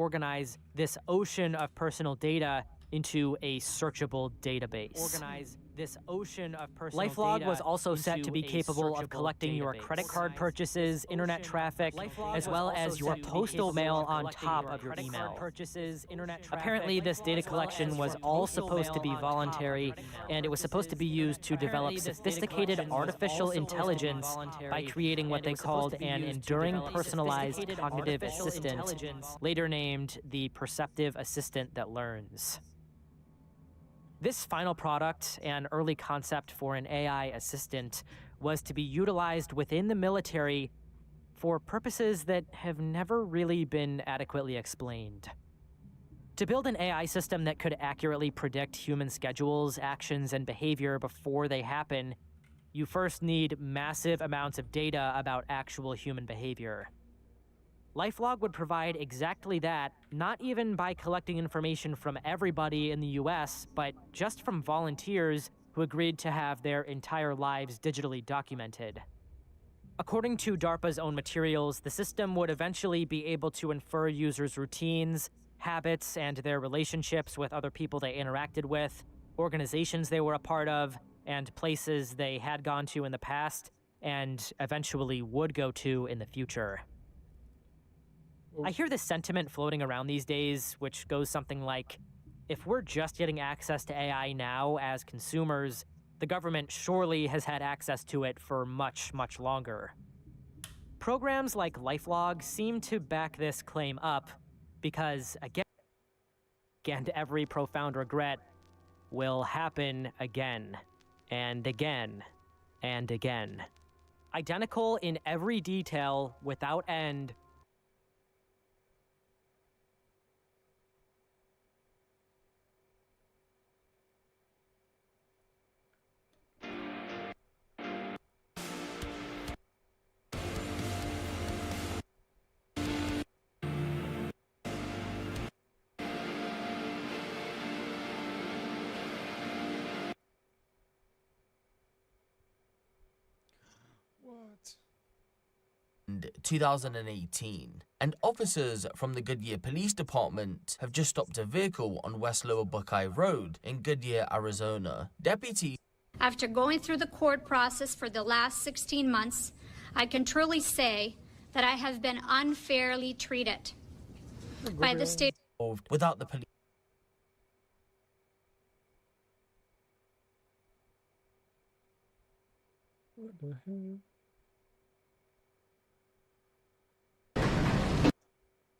organize this ocean of personal data into a searchable database. LifeLog was also set to be capable of collecting your credit card purchases, internet traffic, as well as your postal mail on top of your email. Apparently, this data collection was all supposed to be voluntary, and it was supposed to be used to develop sophisticated artificial intelligence by creating what they called an enduring personalized cognitive assistant, later named the perceptive assistant that learns. This final product, an early concept for an AI assistant, was to be utilized within the military for purposes that have never really been adequately explained. To build an AI system that could accurately predict human schedules, actions, and behavior before they happen, you first need massive amounts of data about actual human behavior. LifeLog would provide exactly that, not even by collecting information from everybody in the US, but just from volunteers who agreed to have their entire lives digitally documented. According to DARPA's own materials, the system would eventually be able to infer users' routines, habits, and their relationships with other people they interacted with, organizations they were a part of, and places they had gone to in the past, and eventually would go to in the future. I hear this sentiment floating around these days, which goes something like, if we're just getting access to AI now as consumers, the government surely has had access to it for much, much longer. Programs like LifeLog seem to back this claim up, because again, and every profound regret will happen again, and again, and again. Identical in every detail, without end. What? 2018, and officers from the Goodyear Police Department have just stopped a vehicle on West Lower Buckeye Road in Goodyear, Arizona. Deputies. After going through the court process for the last 16 months, I can truly say that I have been unfairly treated by the state. Without the police. What the hell?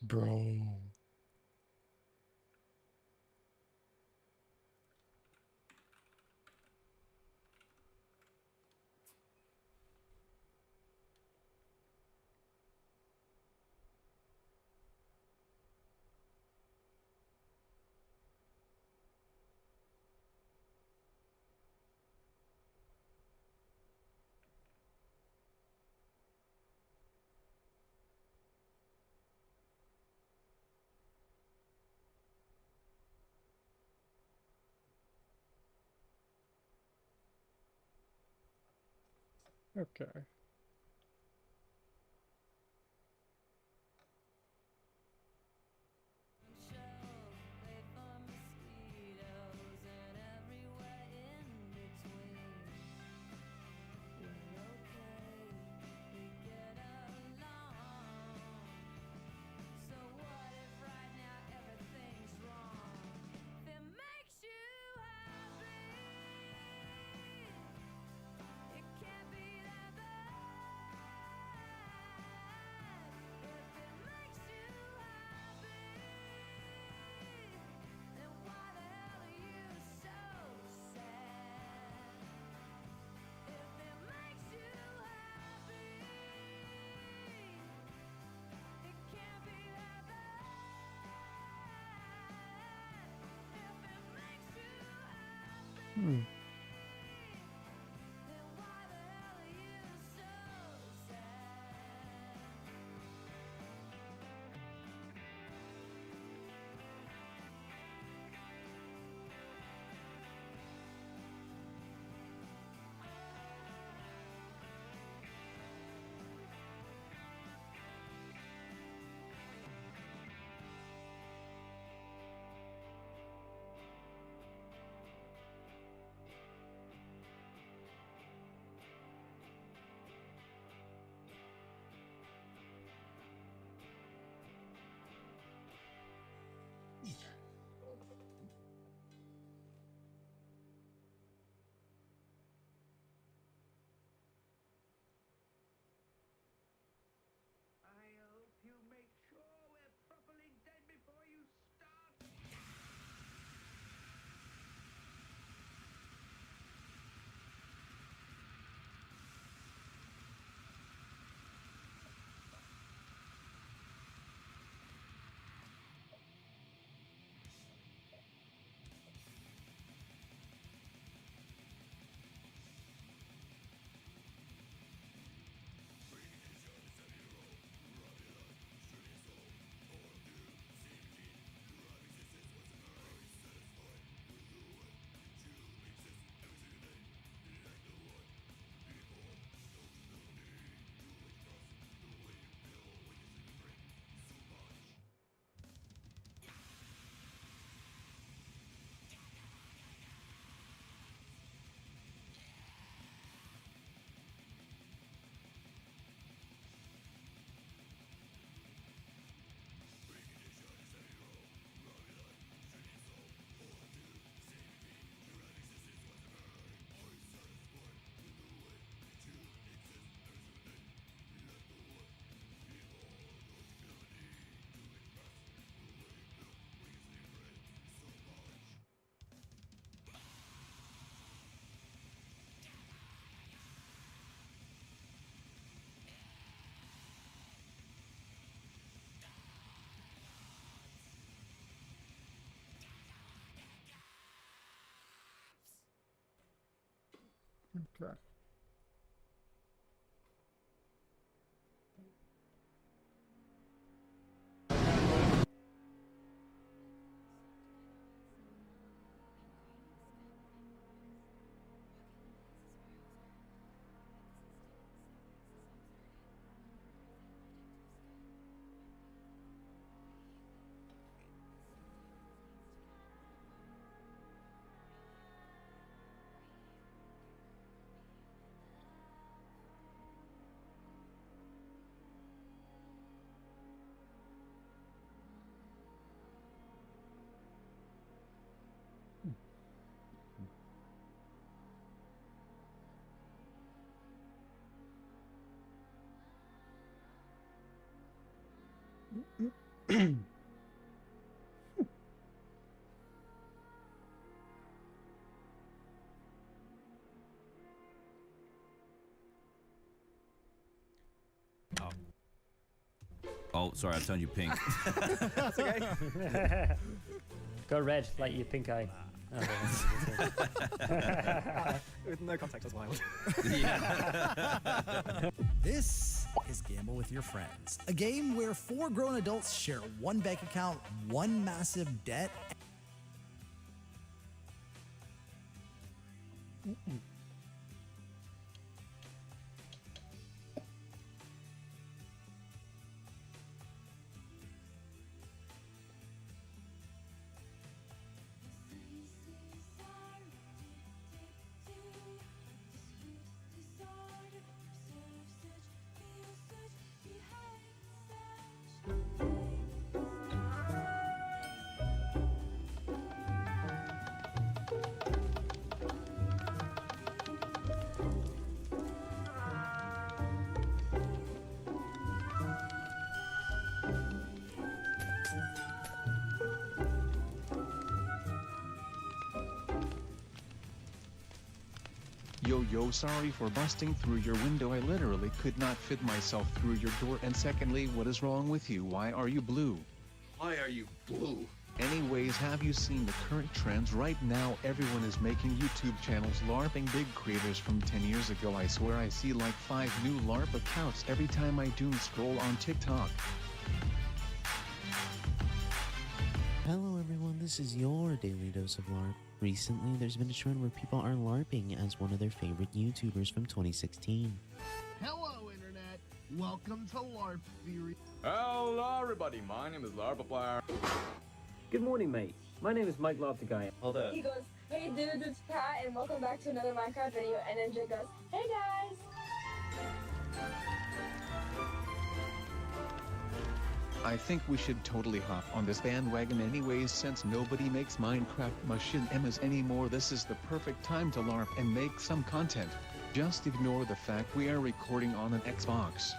Bro. Okay. Okay. Oh, sorry, I turned you pink. That's okay. Go red, like your pink eye. With no context, that's wild. This is Gamble with Your Friends, a game where 4 grown adults share one bank account, one massive debt. Yo, sorry for busting through your window. I literally could not fit myself through your door. And secondly, what is wrong with you? Why are you blue? Why are you blue? Anyways, have you seen the current trends right now? Everyone is making YouTube channels LARPing big creators from 10 years ago. I swear I see like 5 new LARP accounts every time I doom scroll on TikTok. Hello everyone, this is your daily dose of LARP. Recently, there's been a trend where people are LARPing as one of their favorite YouTubers from 2016. Hello Internet, welcome to LARP Theory. Hello everybody, my name is LARPaplayer. Good morning mate, my name is Mike Love the Guy. Hold up. He goes, hey dudes, it's Pat and welcome back to another Minecraft video, and then Jake goes, hey guys! I think we should totally hop on this bandwagon anyways, since nobody makes Minecraft Mushin Emmas anymore. This is the perfect time to LARP and make some content. Just ignore the fact we are recording on an Xbox.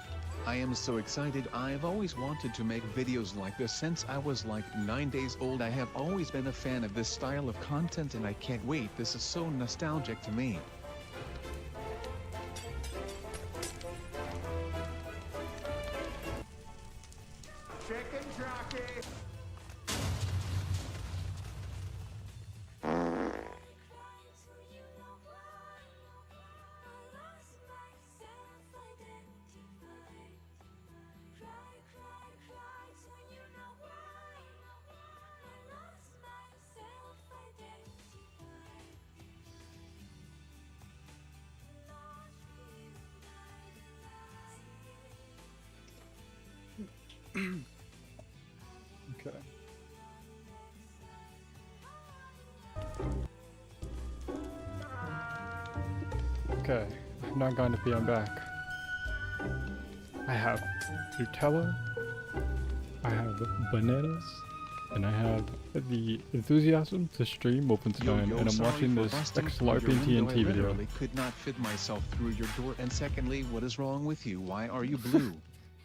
I am so excited. I've always wanted to make videos like this since I was like 9 days old. I have always been a fan of this style of content and I can't wait. This is so nostalgic to me. Chicken jockey! Okay. Okay, I'm not going to be on back. I have Nutella, I have bananas, and I have the enthusiasm to stream Wolfenstein, and I'm watching this X-LARPing TNT video. I literally could not fit myself through your door. And secondly, what is wrong with you? Why are you blue?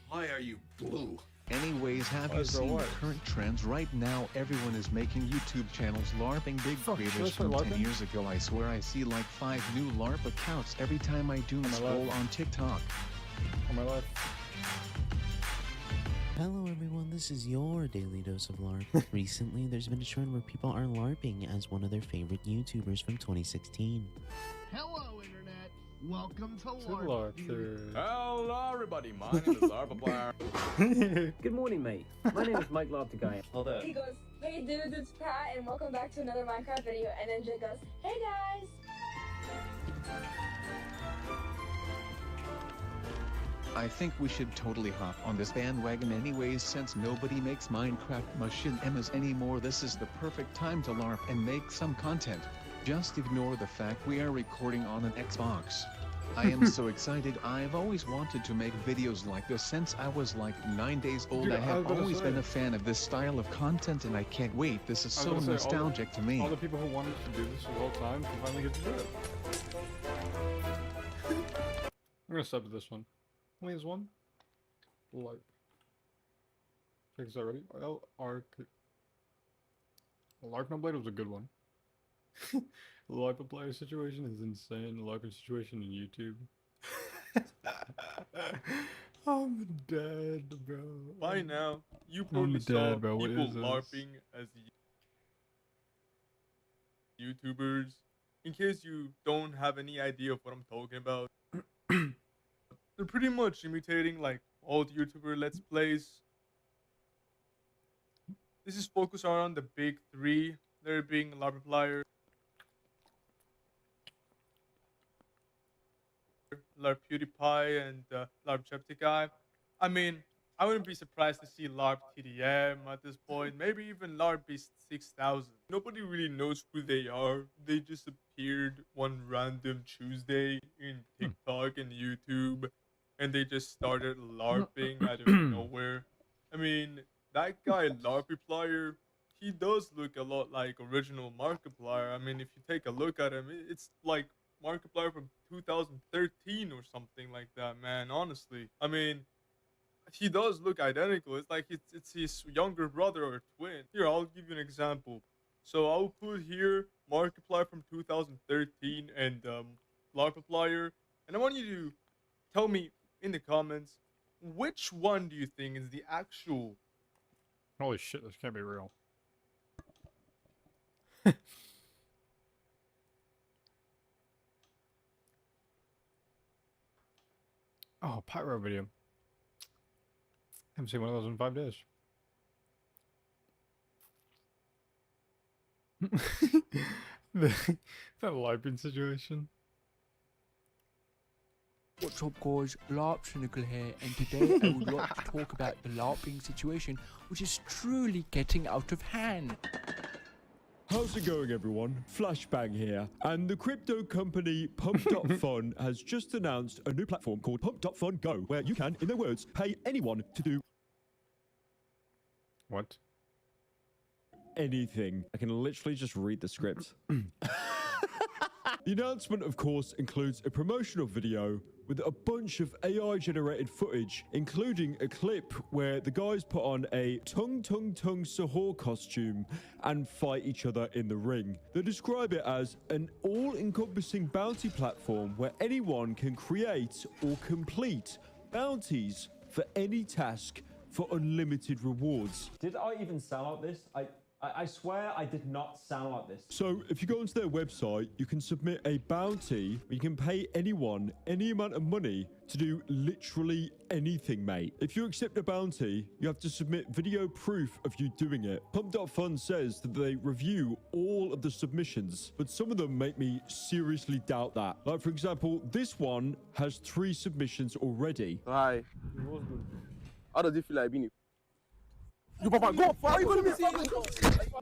Why are you blue? Anyways, have you seen the current trends right now? Everyone is making YouTube channels LARPing big creators from 10 years ago. I swear I see like 5 new LARP accounts every time I doom scroll on TikTok. On my life. Hello everyone, this is your daily dose of LARP. Recently, there's been a trend where people are LARPing as one of their favorite YouTubers from 2016. Hello Internet, Welcome to Larp. Hello, everybody. My name is Larpaplar. Good morning, mate. My name is Mike Love, the guy. He goes, hey dudes, it's Pat, and welcome back to another Minecraft video. And then Jay goes, hey guys. I think we should totally hop on this bandwagon anyways since nobody makes Minecraft Mushin Emmas anymore. This is the perfect time to LARP and make some content. Just ignore the fact we are recording on an Xbox. I am so excited. I've always wanted to make videos like this since I was like 9 days old. Dude, I have always been a fan of this style of content and I can't wait. This is so nostalgic to me. All the people who wanted to do this the whole time can finally get to do it. I'm gonna sub this one. Only is one? LARP. Check this out, ready? LARP no blade was a good one. The LARP player situation is insane. The LARP situation in YouTube. I'm dead, bro. By now, you probably saw bro. people LARPing as YouTubers. In case you don't have any idea of what I'm talking about, they're pretty much imitating like old YouTuber Let's Plays. This is focused around the big three, there being Larpaplar, LARP PewDiePie, and LARP Jacksepticeye. I mean, I wouldn't be surprised to see LARP TDM at this point, maybe even LARP Beast 6000. Nobody really knows who they are. They just appeared one random Tuesday in TikTok and YouTube, and they just started LARPing out of nowhere. I mean, that guy Larpaplar, he does look a lot like original Markiplier. I mean, if you take a look at him, it's like Markiplier from 2013 or something like that, man, honestly. I mean, he does look identical. It's like it's his younger brother or twin. Here, I'll give you an example. So I'll put here Markiplier from 2013 and Larpaplar, and I want you to tell me in the comments, which one do you think is the actual... Holy shit, this can't be real. Oh, pyro video. Haven't seen one of those in 5 days. That LARPing situation. What's up guys, LARP Cynical here, and today I would like to talk about the LARPing situation, which is truly getting out of hand. How's it going everyone? Flashbang here, and the crypto company Pump.Fun has just announced a new platform called Pump.Fun Go, where you can, in their words, pay anyone to do... What? Anything. I can literally just read the script. The announcement, of course, includes a promotional video with a bunch of AI-generated footage, including a clip where the guys put on a tung Sahur costume and fight each other in the ring. They describe it as an all-encompassing bounty platform where anyone can create or complete bounties for any task for unlimited rewards. Did I even sound like this? I swear I did not sound like this. So if you go onto their website, you can submit a bounty where you can pay anyone any amount of money to do literally anything, mate. If you accept a bounty, you have to submit video proof of you doing it. Pump.Fun says that they review all of the submissions, but some of them make me seriously doubt that. Like, for example, this one has 3 submissions already. Hi. How does it feel like being You papa, go! Why are you gonna be saying?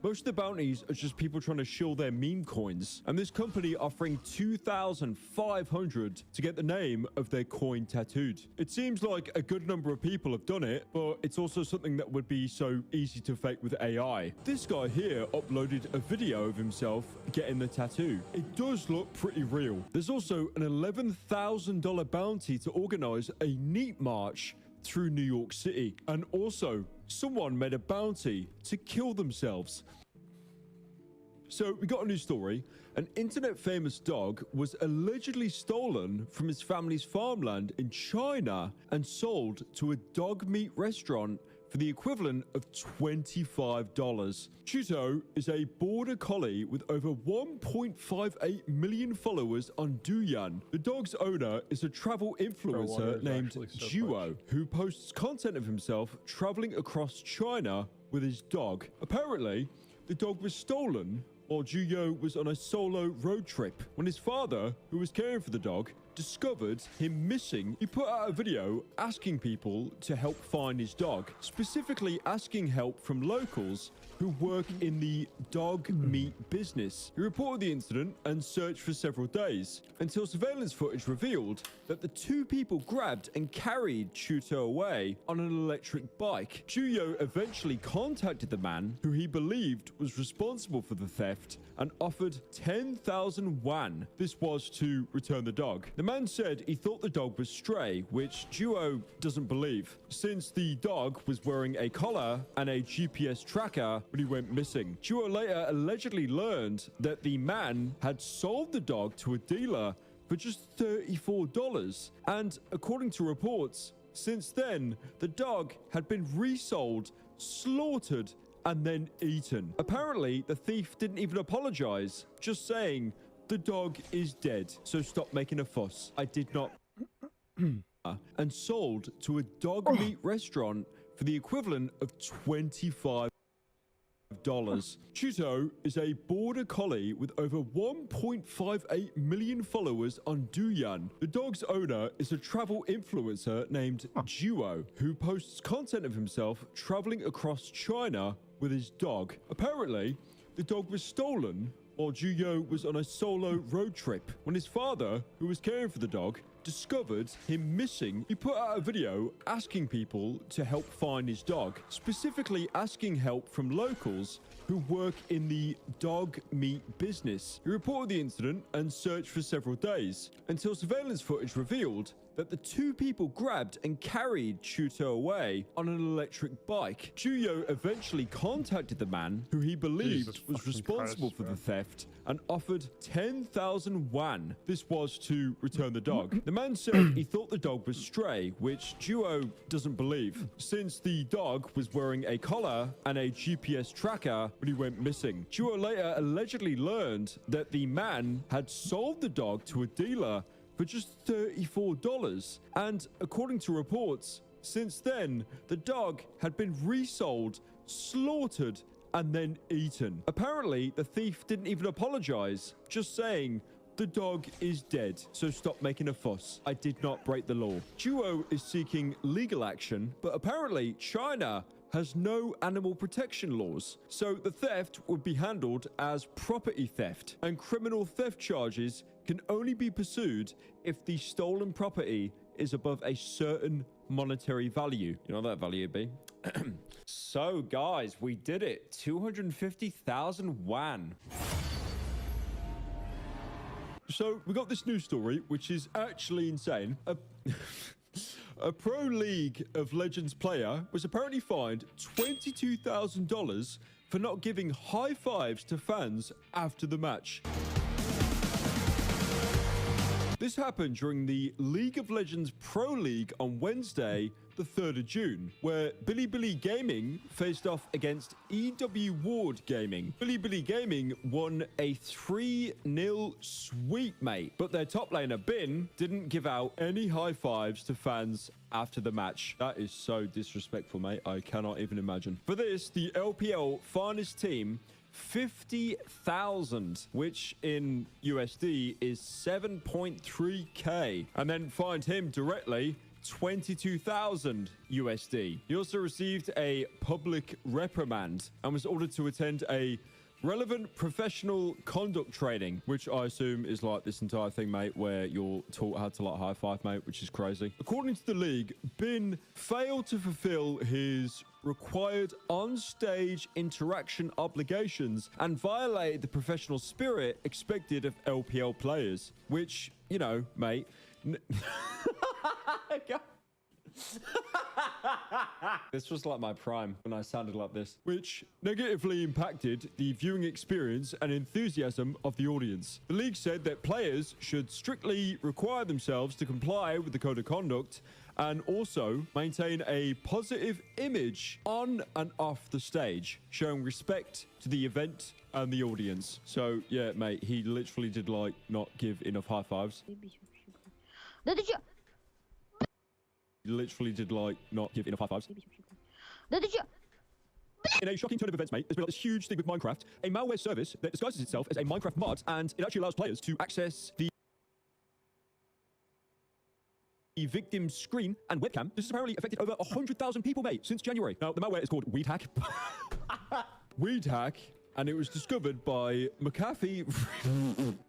Most of the bounties are just people trying to shill their meme coins, and this company offering 2,500 to get the name of their coin tattooed. It seems like a good number of people have done it, but it's also something that would be so easy to fake with AI. This guy here uploaded a video of himself getting the tattoo. It does look pretty real. There's also an $11,000 bounty to organize a neat march through New York City, and also someone made a bounty to kill themselves. So we got a new story. An internet famous dog was allegedly stolen from his family's farmland in China and sold to a dog meat restaurant for the equivalent of $25. Chuto is a border collie with over 1.58 million followers on Douyin. The dog's owner is a travel influencer named Duo, who posts content of himself traveling across China with his dog. Apparently, the dog was stolen while Juyo was on a solo road trip. When his father, who was caring for the dog, discovered him missing, he put out a video asking people to help find his dog, specifically asking help from locals who work in the dog meat business. He reported the incident and searched for several days until surveillance footage revealed that the two people grabbed and carried Chuto away on an electric bike. Juyo eventually contacted the man who he believed was responsible for the theft and offered 10,000 yuan. This was to return the dog. The man said he thought the dog was stray, which Duo doesn't believe, since the dog was wearing a collar and a GPS tracker when he went missing. Duo later allegedly learned that the man had sold the dog to a dealer for just $34. And according to reports, since then, the dog had been resold, slaughtered, and then eaten. Apparently, the thief didn't even apologize, just saying, "The dog is dead, so stop making a fuss. I did not..." and sold to a dog meat restaurant for the equivalent of $25. Chuto is a border collie with over 1.58 million followers on Douyin. The dog's owner is a travel influencer named Duo, who posts content of himself traveling across China with his dog. Apparently, the dog was stolen while Juyo was on a solo road trip. When his father, who was caring for the dog, discovered him missing, he put out a video asking people to help find his dog, specifically asking help from locals who work in the dog meat business. He reported the incident and searched for several days until surveillance footage revealed that the two people grabbed and carried Chuto away on an electric bike. Juyo eventually contacted the man who he believed was responsible for the theft and offered 10,000 yuan. This was to return the dog. The man said he thought the dog was stray, which Duo doesn't believe, since the dog was wearing a collar and a GPS tracker when he went missing. Duo later allegedly learned that the man had sold the dog to a dealer for just $34. And according to reports, since then, the dog had been resold, slaughtered, and then eaten. Apparently, the thief didn't even apologize, just saying, "The dog is dead, so stop making a fuss. I did not break the law." Duo is seeking legal action, but apparently China has no animal protection laws, so the theft would be handled as property theft, and criminal theft charges can only be pursued if the stolen property is above a certain monetary value. You know what that value would be? So, guys, we did it. 250,000 yuan. So, we got this news story, which is actually insane. A Pro League of Legends player was apparently fined $22,000 for not giving high fives to fans after the match. This happened during the League of Legends Pro League on Wednesday, the 3rd of June, where Bilibili Gaming faced off against EW Ward Gaming. Bilibili Gaming won a 3-0 sweep, mate, but their top laner, Bin, didn't give out any high fives to fans after the match. That is so disrespectful, mate. I cannot even imagine. For this, the LPL finest team 50,000, which in USD is 7.3k, and then fined him directly 22,000 USD. He also received a public reprimand and was ordered to attend a relevant professional conduct training, which I assume is like this entire thing, mate, where you're taught how to like high five, mate, which is crazy. According to the league, Bin failed to fulfill his required on-stage interaction obligations and violated the professional spirit expected of LPL players, which, you know, mate... This was like my prime when I sounded like this, which negatively impacted the viewing experience and enthusiasm of the audience. The league said that players should strictly require themselves to comply with the code of conduct and also maintain a positive image on and off the stage, showing respect to the event and the audience. So yeah, mate, he literally did like not give enough high fives. He literally did like not give enough high fives. In a shocking turn of events, mate, there's been like this huge thing with Minecraft, a malware service that disguises itself as a Minecraft mod, and it actually allows players to access the victim's screen and webcam. This has apparently affected over 100,000 people, mate, since January. Now, the malware is called Weed Hack. Weed Hack, and it was discovered by McAfee.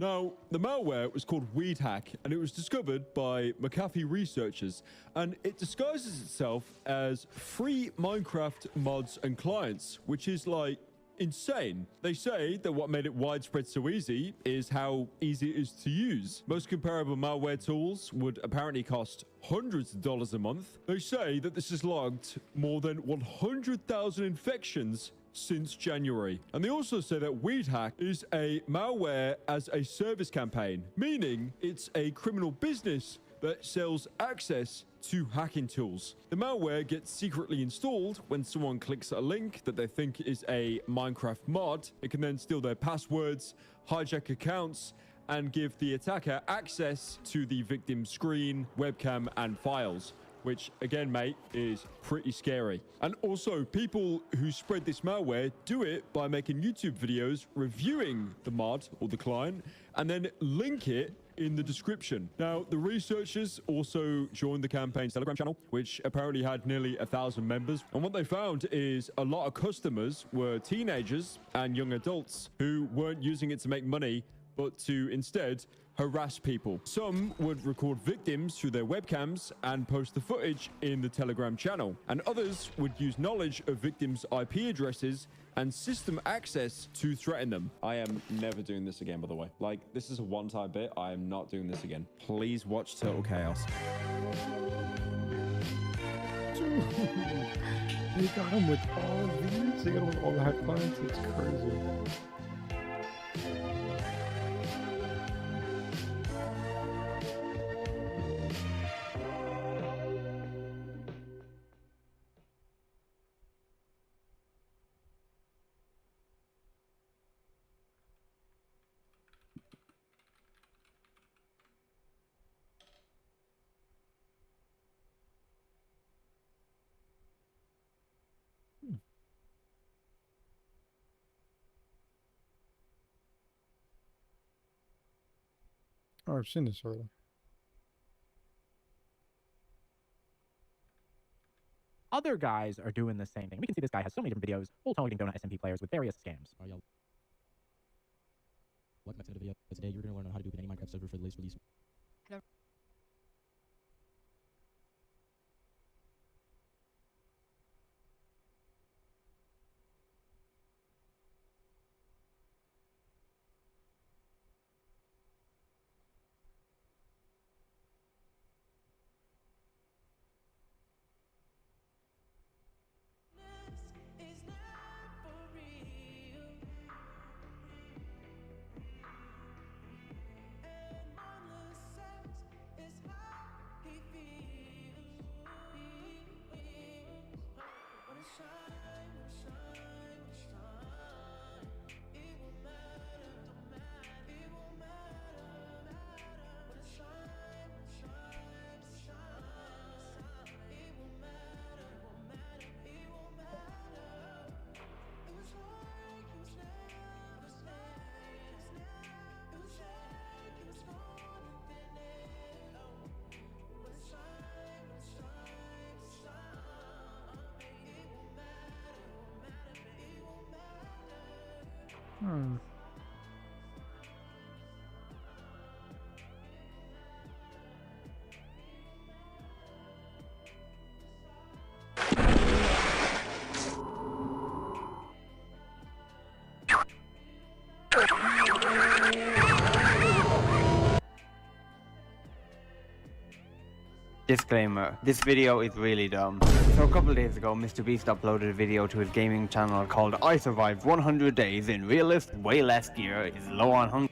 Now, the malware was called Weed Hack, and it was discovered by McAfee researchers, and it disguises itself as free Minecraft mods and clients, which is like insane. They say that what made it widespread so easy is how easy it is to use. Most comparable malware tools would apparently cost hundreds of dollars a month. They say that this has logged more than 100,000 infections since January. And they also say that Weed Hack is a malware as a service campaign, meaning it's a criminal business that sells access to hacking tools. The malware gets secretly installed when someone clicks a link that they think is a Minecraft mod. It can then steal their passwords, hijack accounts, and give the attacker access to the victim's screen, webcam, and files, which again, mate, is pretty scary. And also, people who spread this malware do it by making YouTube videos reviewing the mod or the client and then link it in the description. Now, the researchers also joined the campaign's Telegram channel, which apparently had nearly 1,000 members. And what they found is a lot of customers were teenagers and young adults who weren't using it to make money, but to instead harass people. Some would record victims through their webcams and post the footage in the Telegram channel. And others would use knowledge of victims' IP addresses and system access to threaten them. I am never doing this again, by the way. Like, this is a one-time bit. I am not doing this again. Please watch Total Chaos. They got him with all of these. They got him with all the headlines. It's crazy. Oh, I've seen this already. Other guys are doing the same thing. We can see this guy has so many different videos, all targeting donut SMP players with various scams. Welcome back to the video. Today you're going to learn on how to do any Minecraft server for the latest release. Hello. Disclaimer, this video is really dumb. So a couple days ago, Mr. Beast uploaded a video to his gaming channel called I Survived 100 Days in Realist, Way Less Gear, is Low on Hunger.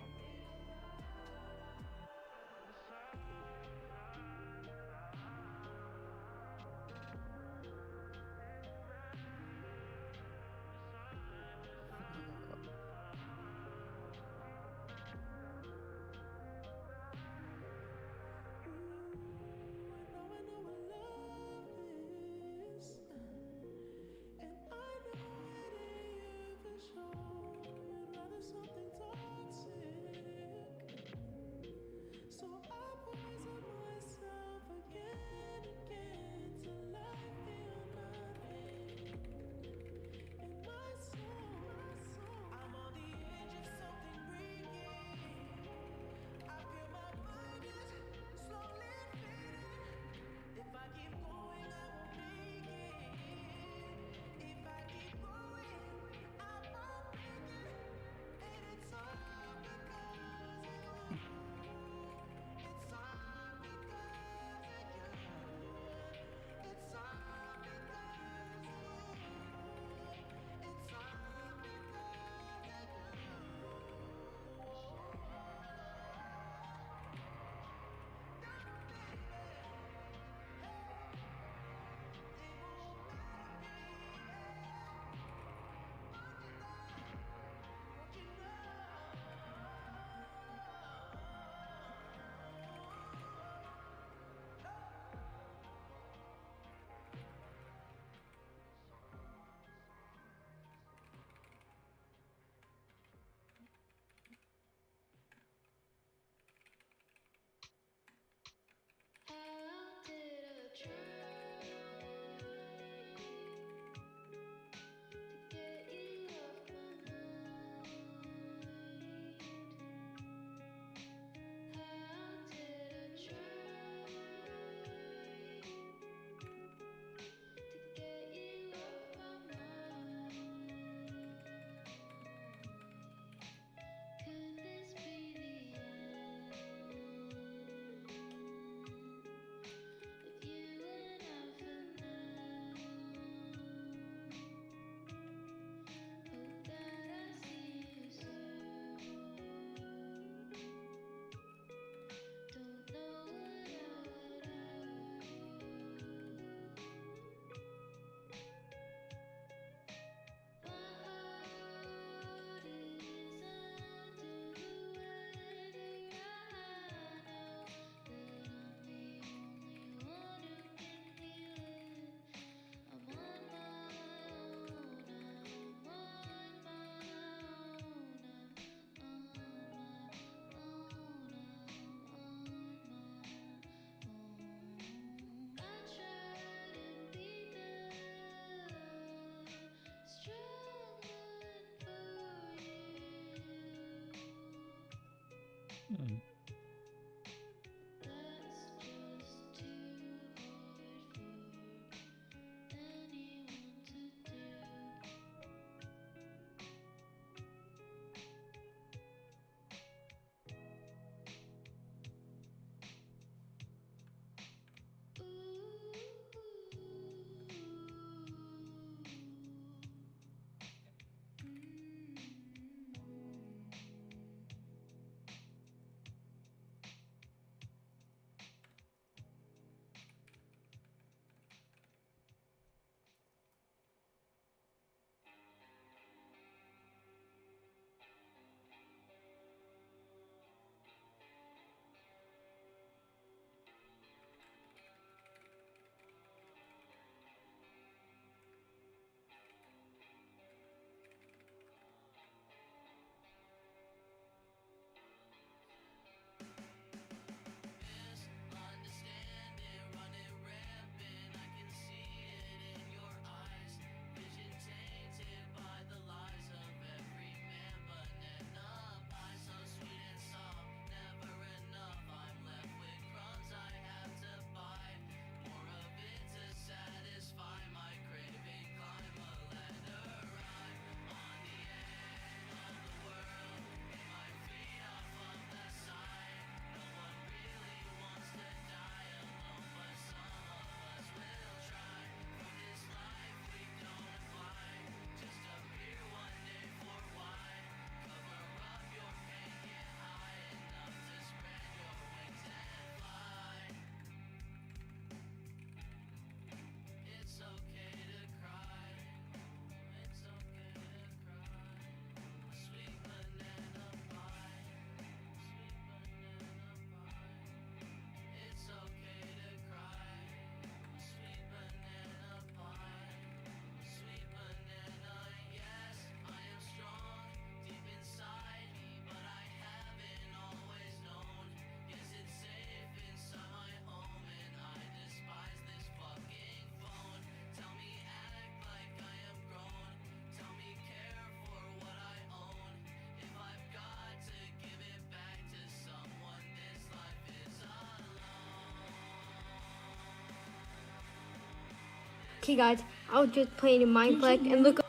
Okay guys, I was just playing in Minecraft and look,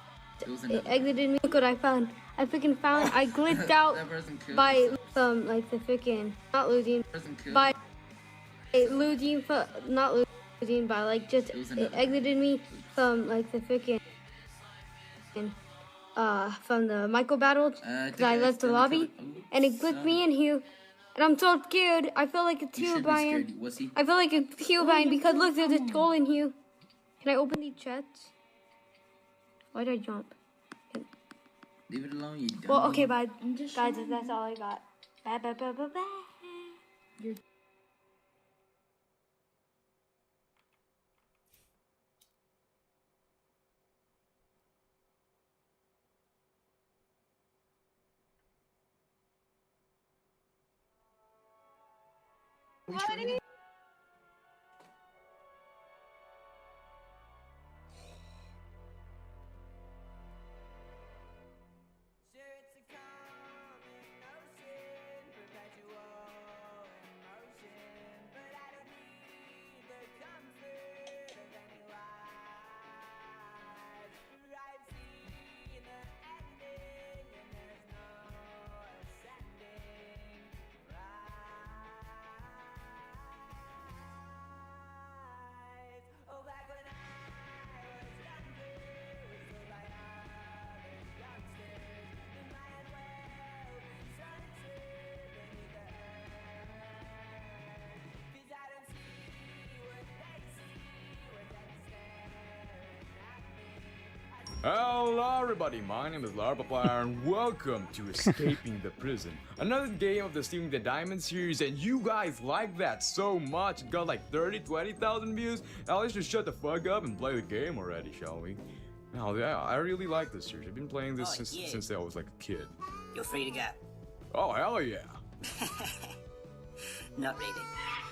it exited me. Look what I found. I glitched out by like the freaking not losing by losing not losing by like just it exited me from like the freaking from the micro battles because I left the lobby and it glitched me in here. And I'm so scared. I feel like it's here, Brian. I feel like it's here, Brian, because look, there's a skull in here. Can I open these chests? Why did I jump? Leave it alone, you dummy. Well, okay, bye. Guys, that's all I got. Bye, bye, bye, bye, bye. Hello everybody, my name is Larpaplayer and welcome to Escaping the Prison. Another game of the Stealing the Diamond series, and you guys like that so much. It got like 20,000 views. Now let's just shut the fuck up and play the game already, shall we? Now, yeah, I really like this series. I've been playing this since I was like a kid. You're free to go. Oh, hell yeah. Not rated.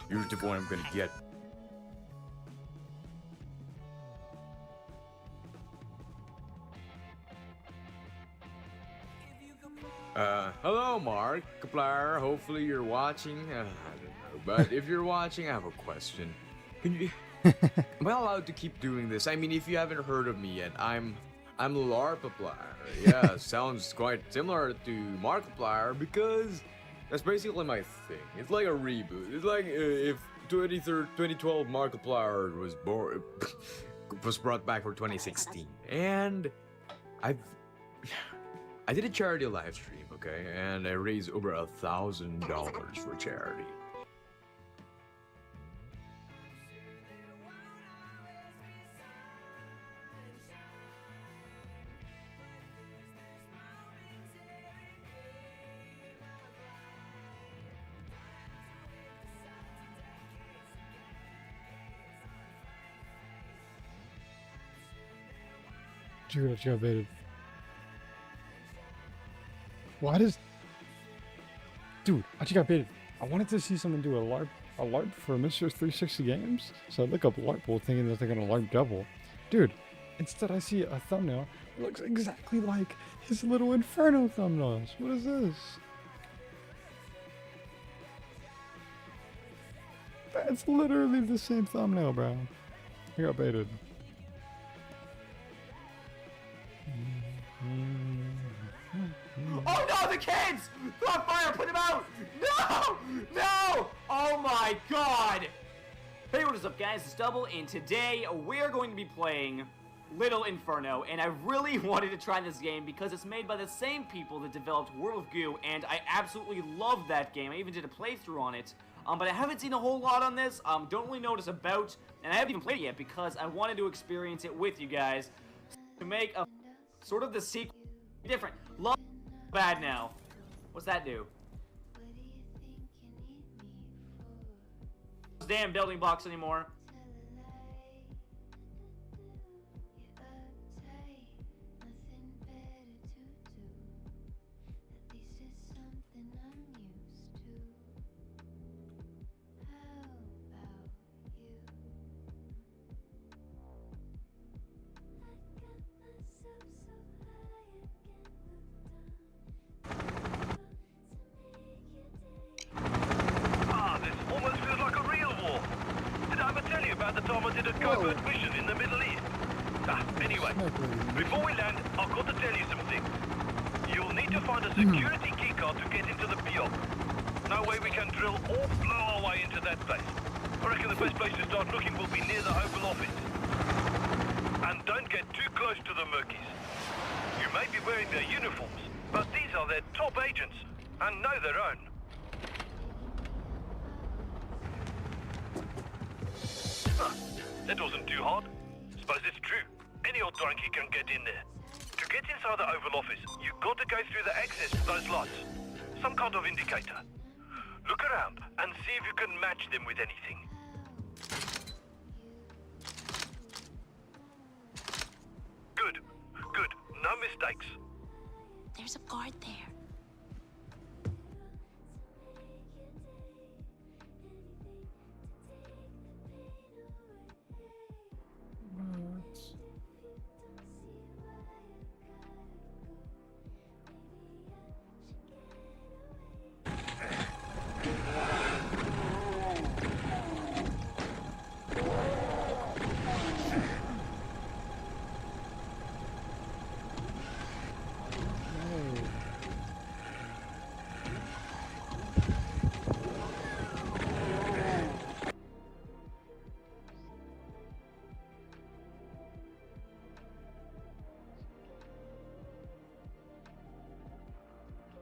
You're the one I'm gonna get. Hello, Markiplier. Hopefully you're watching. I don't know, but if you're watching, I have a question. Can you? Am I allowed to keep doing this? I mean, if you haven't heard of me yet, I'm Larpiplier. Yeah, sounds quite similar to Markiplier because that's basically my thing. It's like a reboot. It's like if 2012 Markiplier was was brought back for 2016, and I did a charity live stream, okay, and I raised over $1,000 for charity. Dude, I just got baited. Why does... Dude, I just got baited. I wanted to see someone do a LARP for Mr. 360 Games. So I look up LARP pool thinking that they're gonna LARP double. Dude, instead I see a thumbnail. It looks exactly like his little Inferno thumbnails. What is this? That's literally the same thumbnail, bro. I got baited. Oh no, the kids! They're on fire, put them out! No! No! Oh my god! Hey, what is up guys, it's Double, and today we're going to be playing Little Inferno, and I really wanted to try this game because it's made by the same people that developed World of Goo, and I absolutely love that game. I even did a playthrough on it, but I haven't seen a whole lot on this, don't really know what it's about, and I haven't even played it yet because I wanted to experience it with you guys to make a sort of the sequel different. Love bad now. What's that do? Damn building blocks anymore. The time I did a covert mission in the Middle East. Anyway, before we land, I've got to tell you something. You'll need to find a security keycard to get into the PO. No way we can drill or blow our way into that place. I reckon the best place to start looking will be near the Oval Office. And don't get too close to the Merkies. You may be wearing their uniforms, but these are their top agents, and know their own. That wasn't too hard. Suppose it's true. Any old donkey can get in there. To get inside the Oval Office, you've got to go through the access to those lights. Some kind of indicator. Look around and see if you can match them with anything. Good. Good. No mistakes. There's a guard there.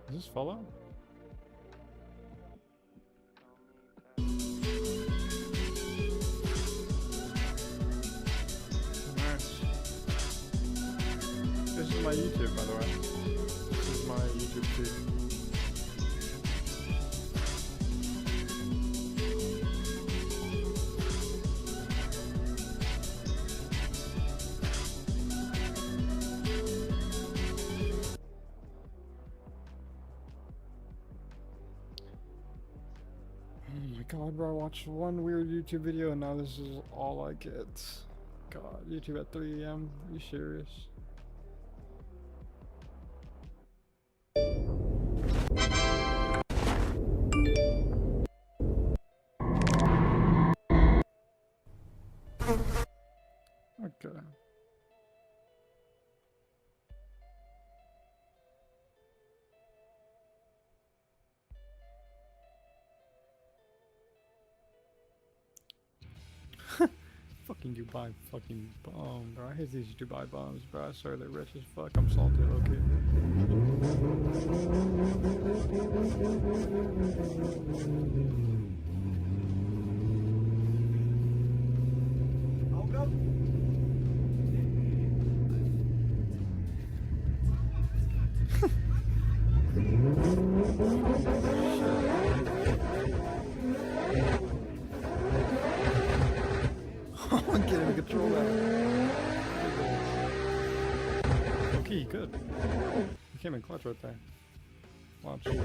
Is this follow? Nice. This is my YouTube, by the way. This is my YouTube feed. God, bro, I watched one weird YouTube video and now this is all I get. God, YouTube at 3 AM? Are you serious? Okay. Fucking Dubai fucking bomb, bro. I hate these Dubai bombs, bro. I swear they're rich as fuck. I'm salty, okay. I'm getting control of it. Okay, good. He came in clutch right there. Watch. Well,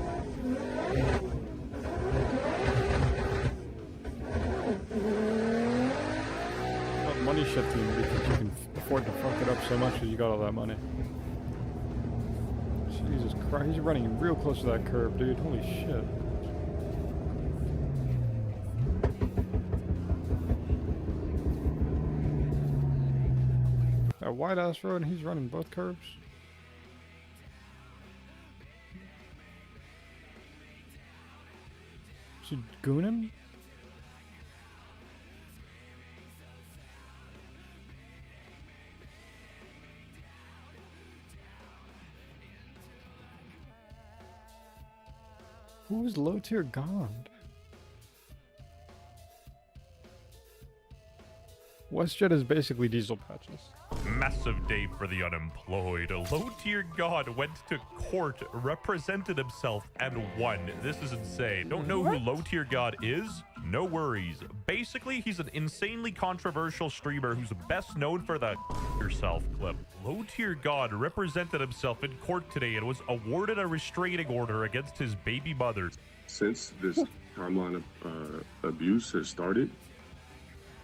money shifting because you can afford to fuck it up so much because you got all that money. Jesus Christ, he's running real close to that curb, dude. Holy shit. That wide ass road and he's running both curves. Is he gooning? Who is low tier gone? WestJet is basically diesel patches. Massive day for the unemployed. A low-tier god went to court, represented himself, and won. This is insane. Don't know who low-tier god is? No worries. Basically, he's an insanely controversial streamer who's best known for the yourself clip. Low-tier god represented himself in court today and was awarded a restraining order against his baby mother. Since this timeline of abuse has started,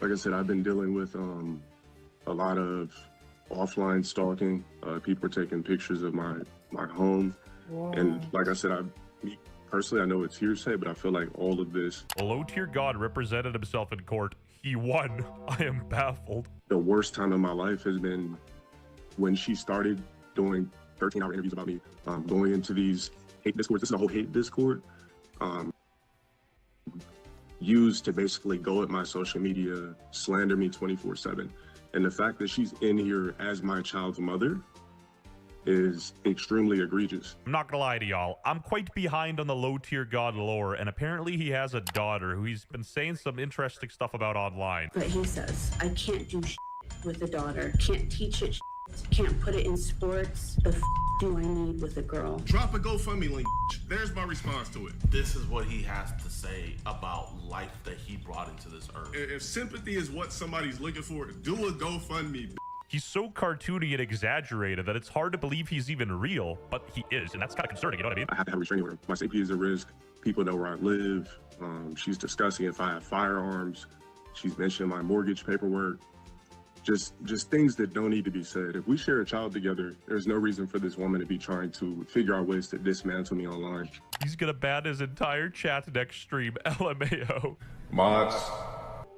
like I said, I've been dealing with a lot of offline stalking. People are taking pictures of my home. Whoa. And like I said, me personally, I know it's hearsay, but I feel like all of this. A low-tier god represented himself in court. He won. I am baffled. The worst time of my life has been when she started doing 13-hour interviews about me, going into these hate discords. This is a whole hate discord. Used to basically go at my social media, slander me 24/7. And the fact that she's in here as my child's mother is extremely egregious. I'm not gonna lie to y'all, I'm quite behind on the low-tier god lore, and apparently he has a daughter who he's been saying some interesting stuff about online. But he says, I can't do with a daughter, can't teach it, can't put it in sports. The do I need with a girl? Drop a GoFundMe link. There's my response to it. This is what he has to say about life that he brought into this earth. If sympathy is what somebody's looking for, do a GoFundMe. He's so cartoony and exaggerated that it's hard to believe he's even real, but he is, and that's kind of concerning, you know what I mean? I have to have a restraining order. My safety is at risk. People know where I live. She's discussing if I have firearms. She's mentioned my mortgage paperwork. Just things that don't need to be said. If we share a child together, there's no reason for this woman to be trying to figure out ways to dismantle me online. He's gonna ban his entire chat next stream, LMAO. Mods.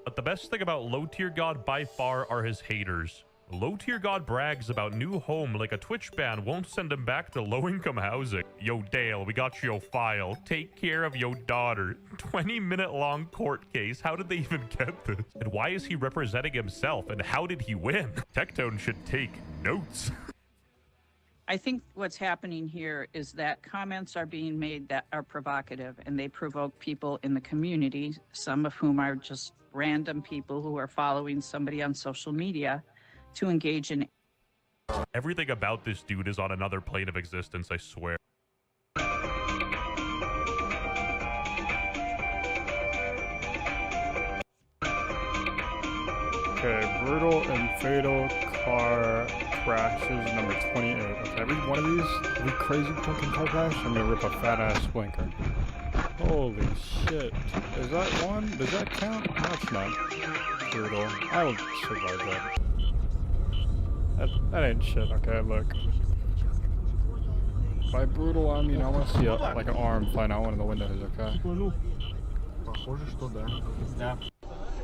But the best thing about low-tier god by far are his haters. Low-tier god brags about new home like a Twitch ban won't send him back to low-income housing. Yo, Dale, we got your file. Take care of your daughter. 20-minute long court case. How did they even get this? And why is he representing himself? And how did he win? Tectone should take notes. I think what's happening here is that comments are being made that are provocative, and they provoke people in the community, some of whom are just random people who are following somebody on social media, to engage in. Everything about this dude is on another plane of existence, I swear. Okay, brutal and fatal car crashes number 28. Okay, every one of these, every crazy fucking car crash, I'm gonna rip a fat ass blinker. Holy shit. Is that one? Does that count? That's not brutal. I will survive that. That ain't shit. Okay, look. By brutal, I mean I want to see like an arm flying out one of the windows, okay?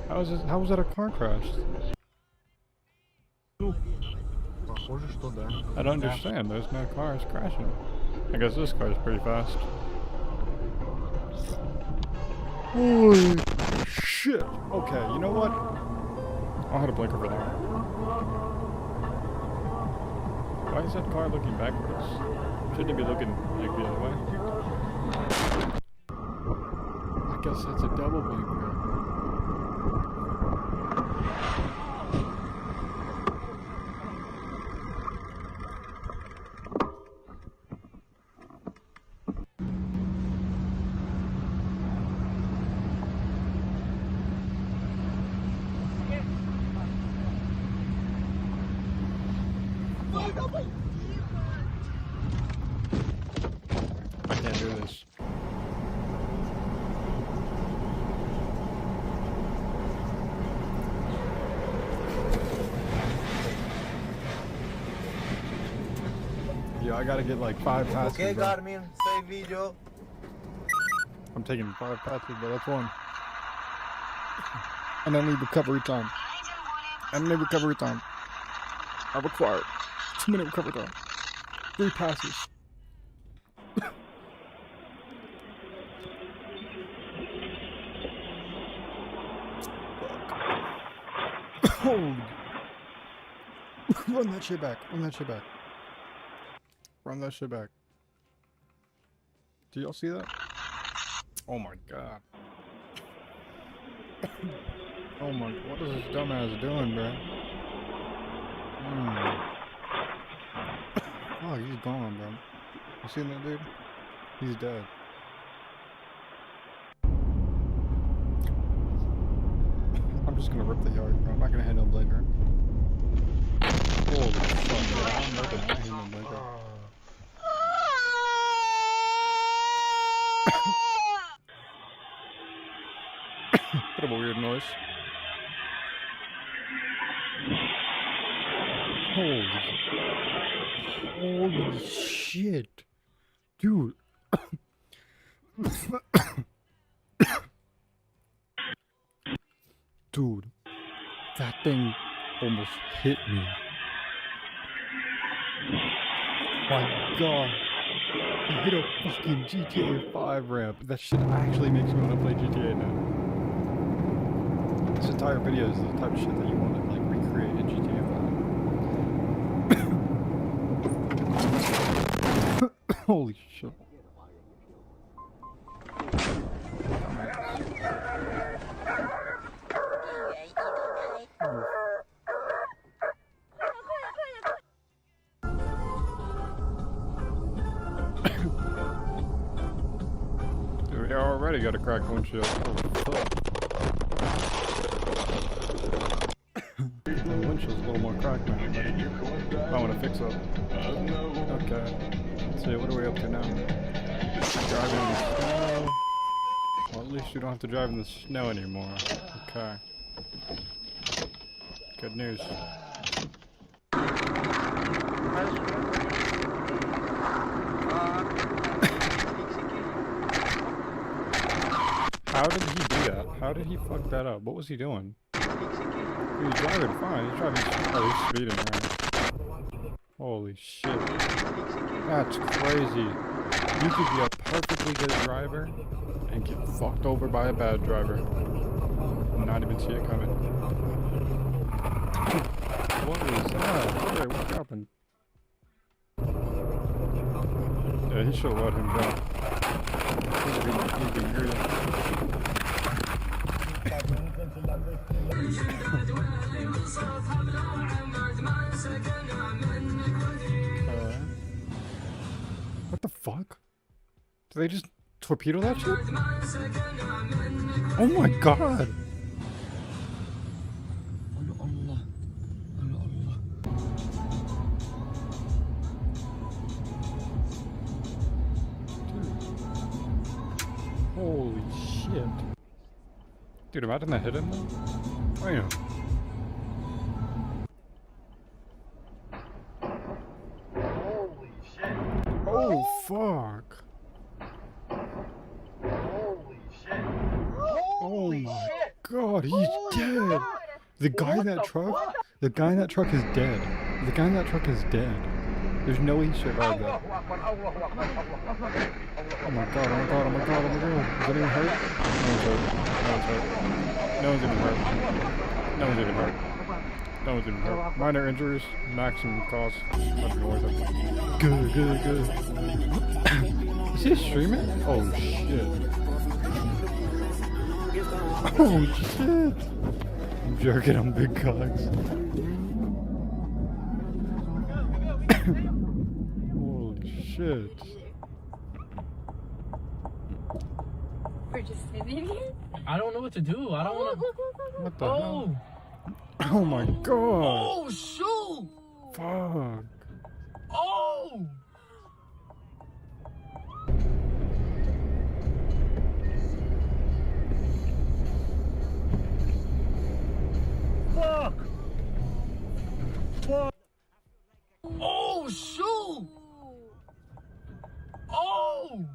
How was that a car crash? I don't understand. There's no cars crashing. I guess this car's pretty fast. Holy shit! Okay, you know what? I'll have a blinker for that. Why is that car looking backwards? Shouldn't it be looking like the other way? I guess that's a double blinker. I can't do this. Yeah, I gotta get like 5 passes. Okay, bro. Garmin, save video. I'm taking 5 passes, but that's one. And I need recovery time. I need recovery time. I require 2-minute recovery time. 3 passes. Holy. Run that shit back. Run that shit back. Run that shit back. Do y'all see that? Oh my god. Oh my, what is this dumbass doing, bro? Oh, he's gone, bro. You seen that dude? He's dead. I'm just gonna rip the yard, bro. I'm not gonna hit no blinker. Holy fuck, bro. I'm not gonna hit no blinker. Bit of a weird noise. Holy shit. Dude. Dude. That thing almost hit me. My god. I hit a fucking GTA 5 ramp. That shit actually makes me want to play GTA now. This entire video is the type of shit that you want to like recreate in GTA 5. Holy shit. Dude, we already got a cracked windshield. Holy fuck. The windshield's a little more cracked now, but I want to fix it. Okay. Let's see, what are we up to now? Driving in the snow. Well, at least you don't have to drive in the snow anymore. Okay. Good news. How did he do that? How did he fuck that up? What was he doing? He was driving fine. He's driving. Oh, he's speeding, right? Holy shit. That's crazy. You could be a perfectly good driver and get fucked over by a bad driver and not even see it coming. What was that? Hey, what happened? Yeah, he should have let him go. He's been greedy. What the fuck? Did they just torpedo that shit? Oh my god! Holy shit. Dude, imagine that hit him though? Oh yeah. Holy shit. Oh fuck. Holy shit. Oh my god, he's dead. The guy in that truck, the guy in that truck is dead. The guy in that truck is dead. There's no way he survived that. Oh my god, oh my god, oh my god, oh my god. Is anyone hurt? No one's hurt. No one's hurt. No one's even hurt. No one's even hurt. No one's even hurt. Minor injuries, maximum cost. Not worth it. Good, good, good. Is he streaming? Oh shit. Oh shit. I'm jerking on big cocks. Holy shit. We're just sitting here? I don't know what to do. I don't want to. What the hell? Oh my god. Oh, shoot. Fuck. Oh. Fuck. Fuck. Oh, shoot. Oh.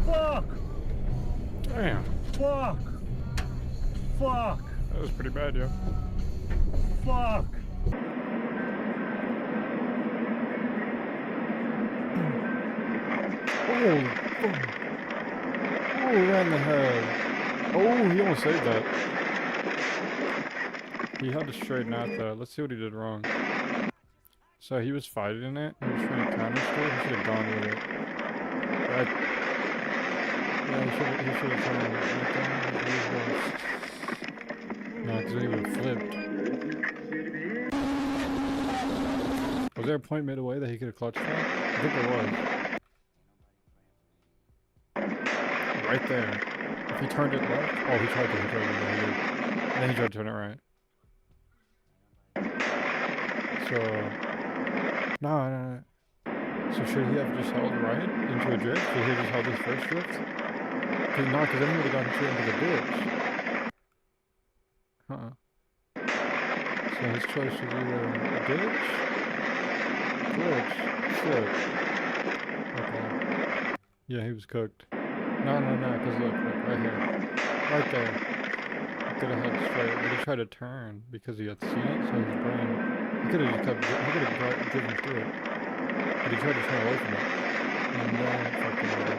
Fuck. Damn. Fuck. Fuck. That was pretty bad, yo. Fuck. Oh, fuck. Oh, right in the head. Oh, he almost saved that. He had to straighten out that. Let's see what he did wrong. So he was fighting it. He was trying to counter straight. He should have gone with it. Right. Yeah, he should have turned right there. No, because then he would have flipped. Was there a point mid away that he could have clutched that? I think there was. Right there. If he turned it left. Oh, he tried to. And then he tried to turn it right. So. No. So should he have just held right into a drift? Should he have just held his first drift? Because then he would have gotten straight into the ditch. So his choice was either ditch, glitch, flip. Okay. Yeah, he was cooked. No, because look, right here. Right there. He could have held straight, but he tried to turn because he had seen it, so his brain... He could have just kept... He could have driven through it. But he tried to turn away from it. And then it fucking over.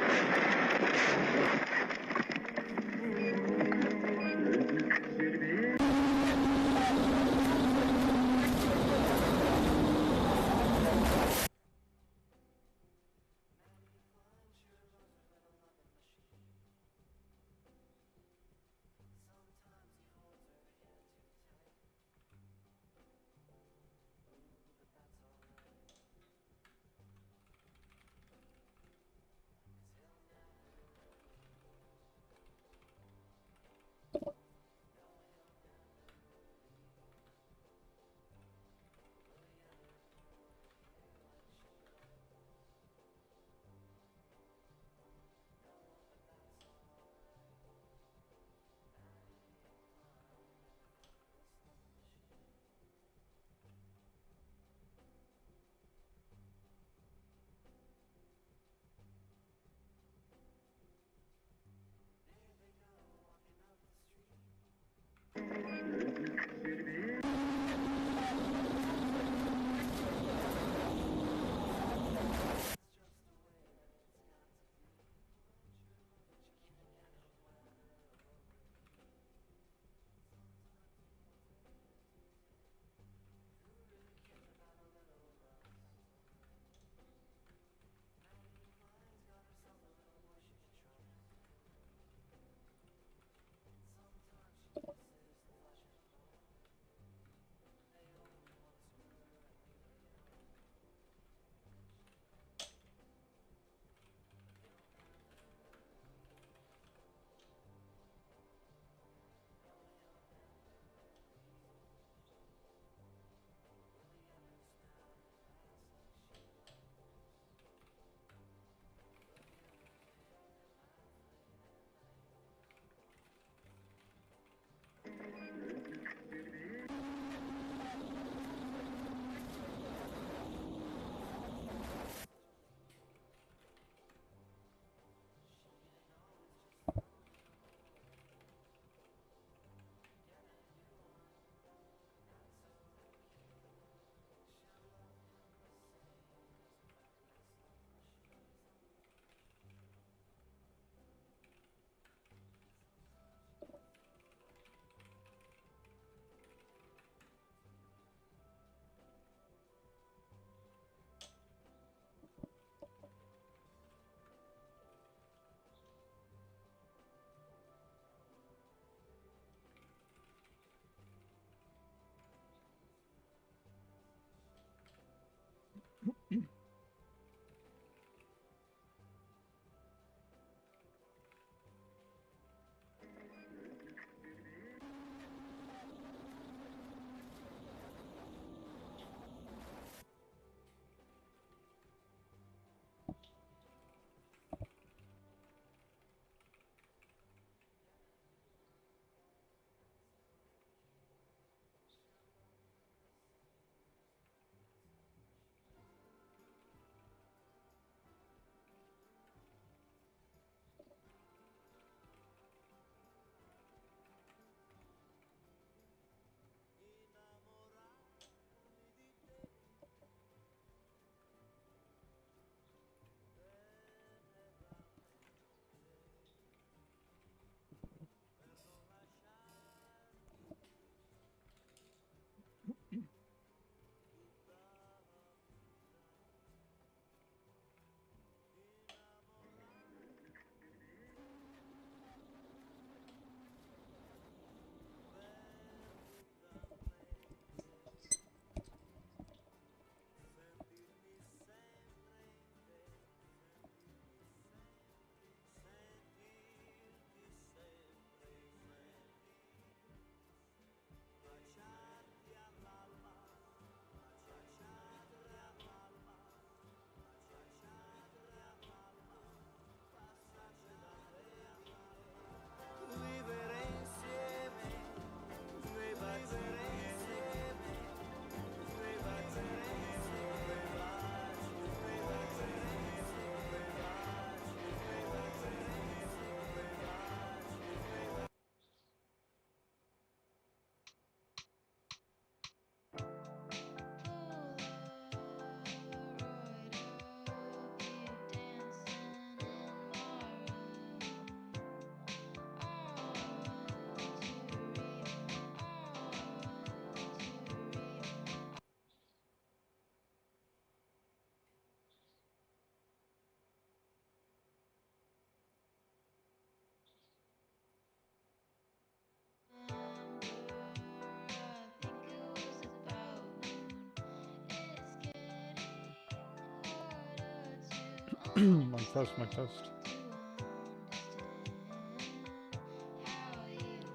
Mic test, mic test.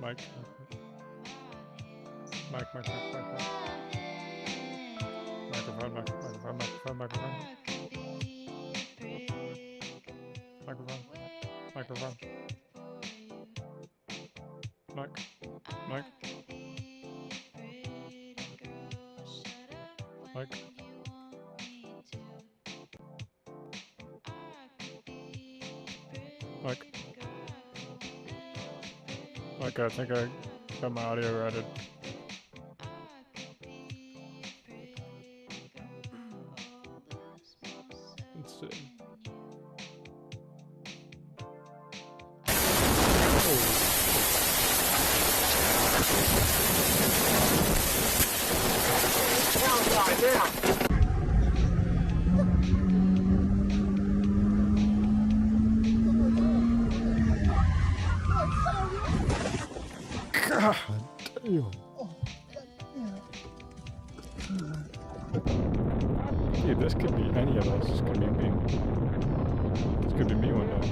Mic. Mic. Microphone. Microphone. Mic. Okay, I think I got my audio ready. Let's see. God damn. Dude, this could be any of us. This could be me. This could be me one day.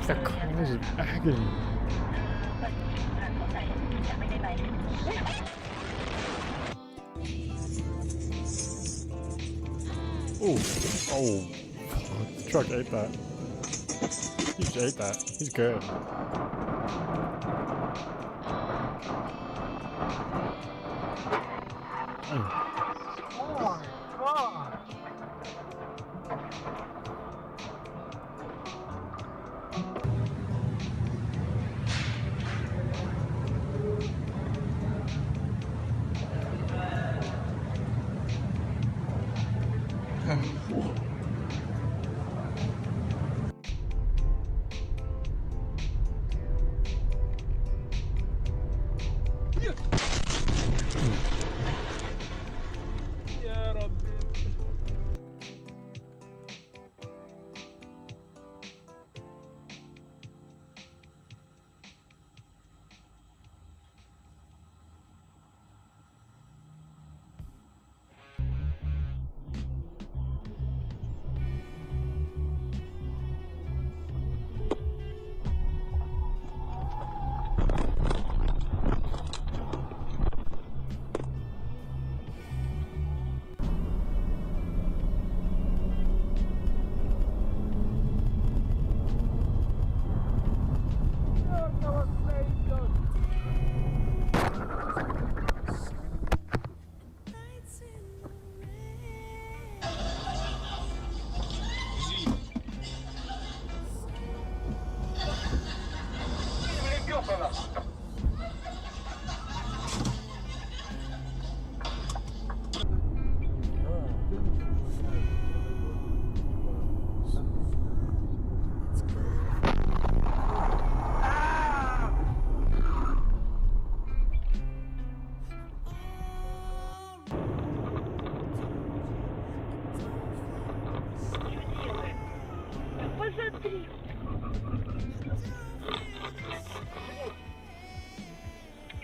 The cause of agony. Oh, the truck ate that. He just ate that. He's good. Oh my god!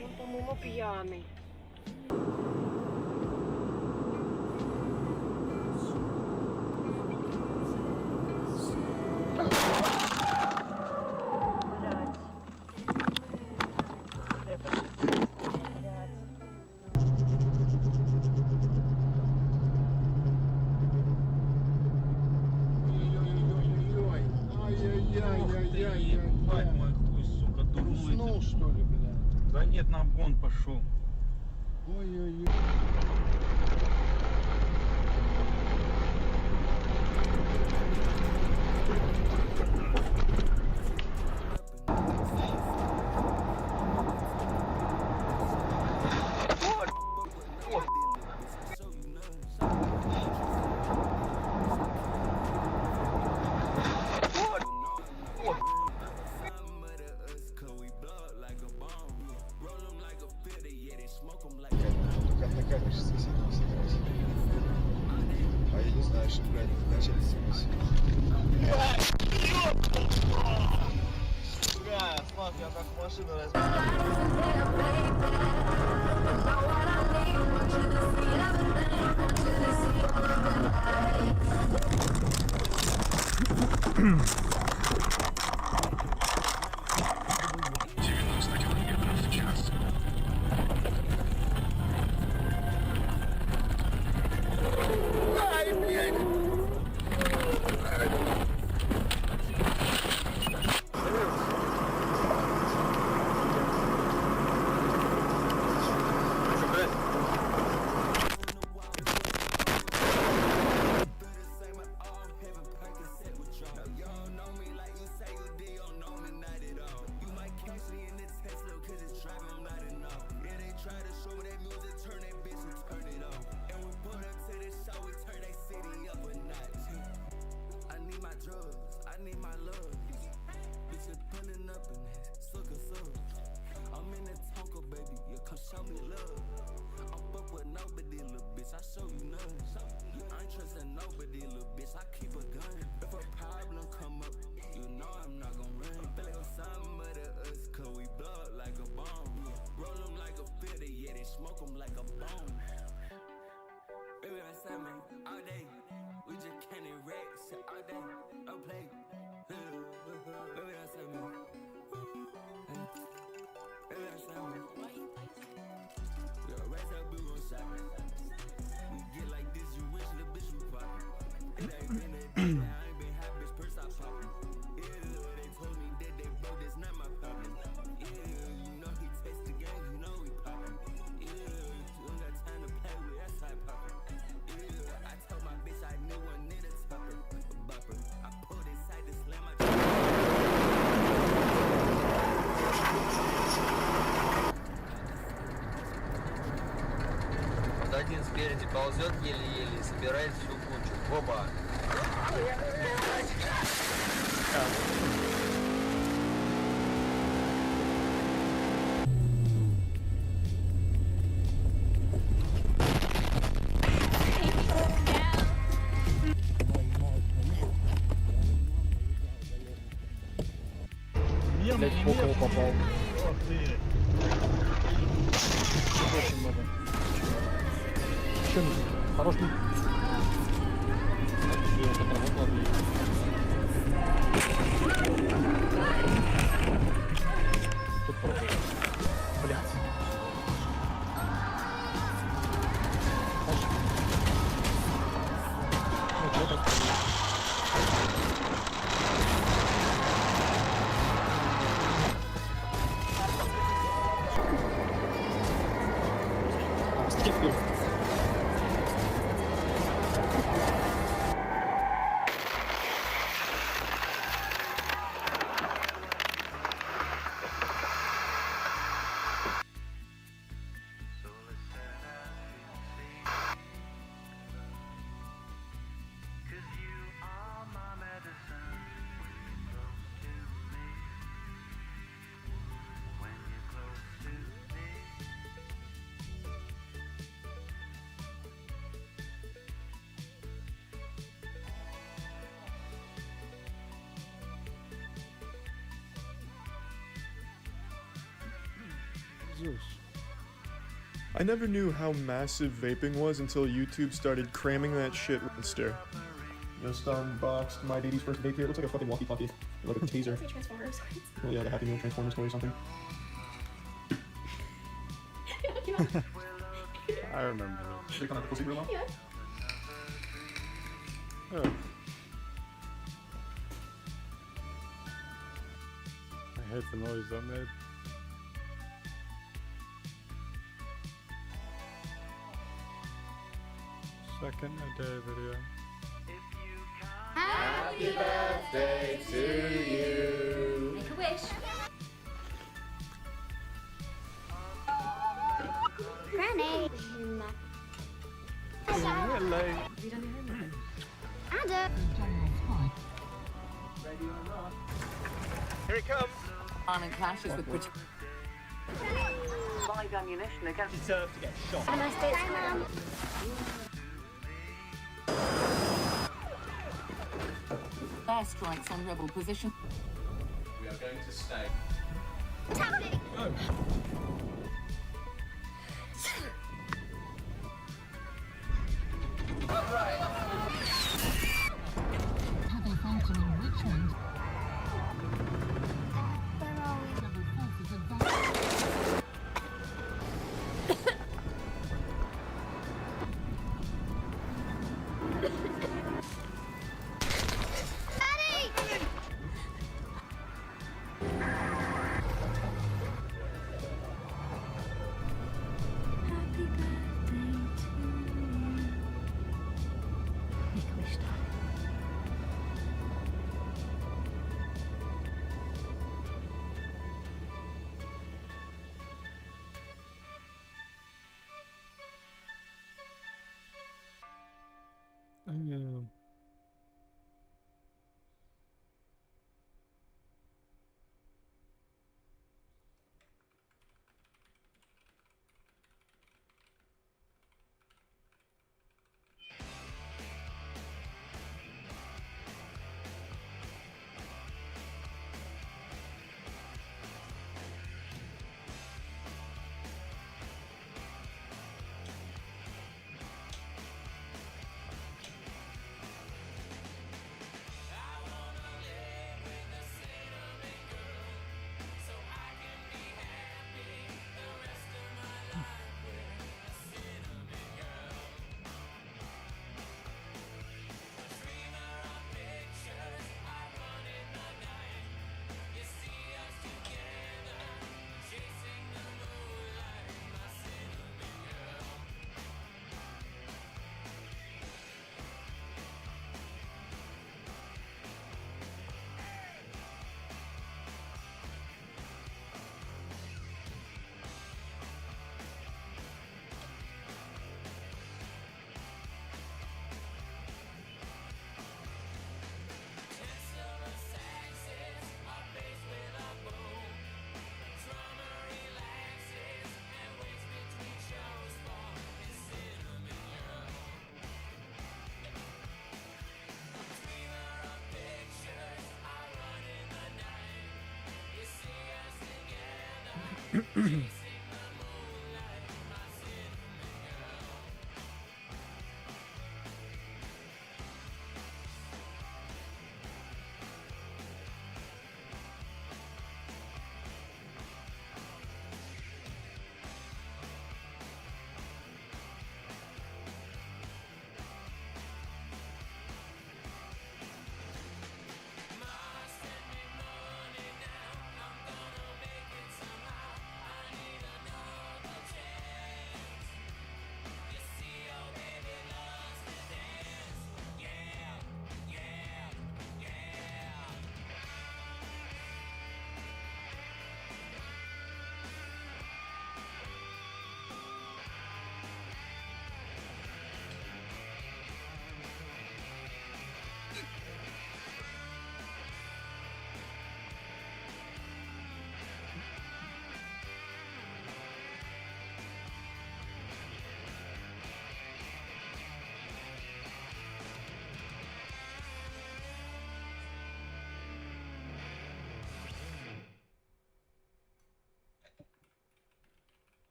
Он, по-моему, пьяный. Ебать мой хуй, сука, дурной. Уснул, что ли, блядь? Да нет, на обгон пошел. Ой-ой-ой. А я не знаю, что, блядь, начали смесь. знаю, смотри, я как машину Один спереди ползет еле-еле и собирает всю кучу. Оба. Блять, в кого попал. Очень много. Чем? Хорош миг. Тут пробует. Блять. I never knew how massive vaping was until YouTube started cramming that shit monster. Just unboxed my baby's first vape here. It looks like a fucking walkie-talkie. Like a taser. Transformers. Oh yeah, the Happy Meal Transformers toy or something. I remember Should they come out the pussy real well? Yeah. Oh. I hate the noise that made. Second a day video. Happy birthday to you. Make a wish. Granny. Hello. Adam. Here it comes. Arming clashes with live ammunition against deserve to get shot. Have a nice day, Mum. Airstrikes on rebel position. We are going to stay. What's happening? Have a function enrichment. Where are we? Double forces advanced.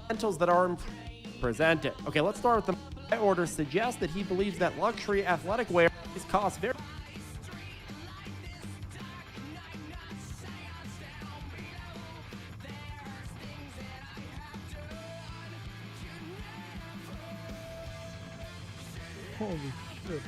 fundamentals that are presented. Okay, let's start with the order. Suggests that he believes that luxury athletic wear is cost very. Holy shit.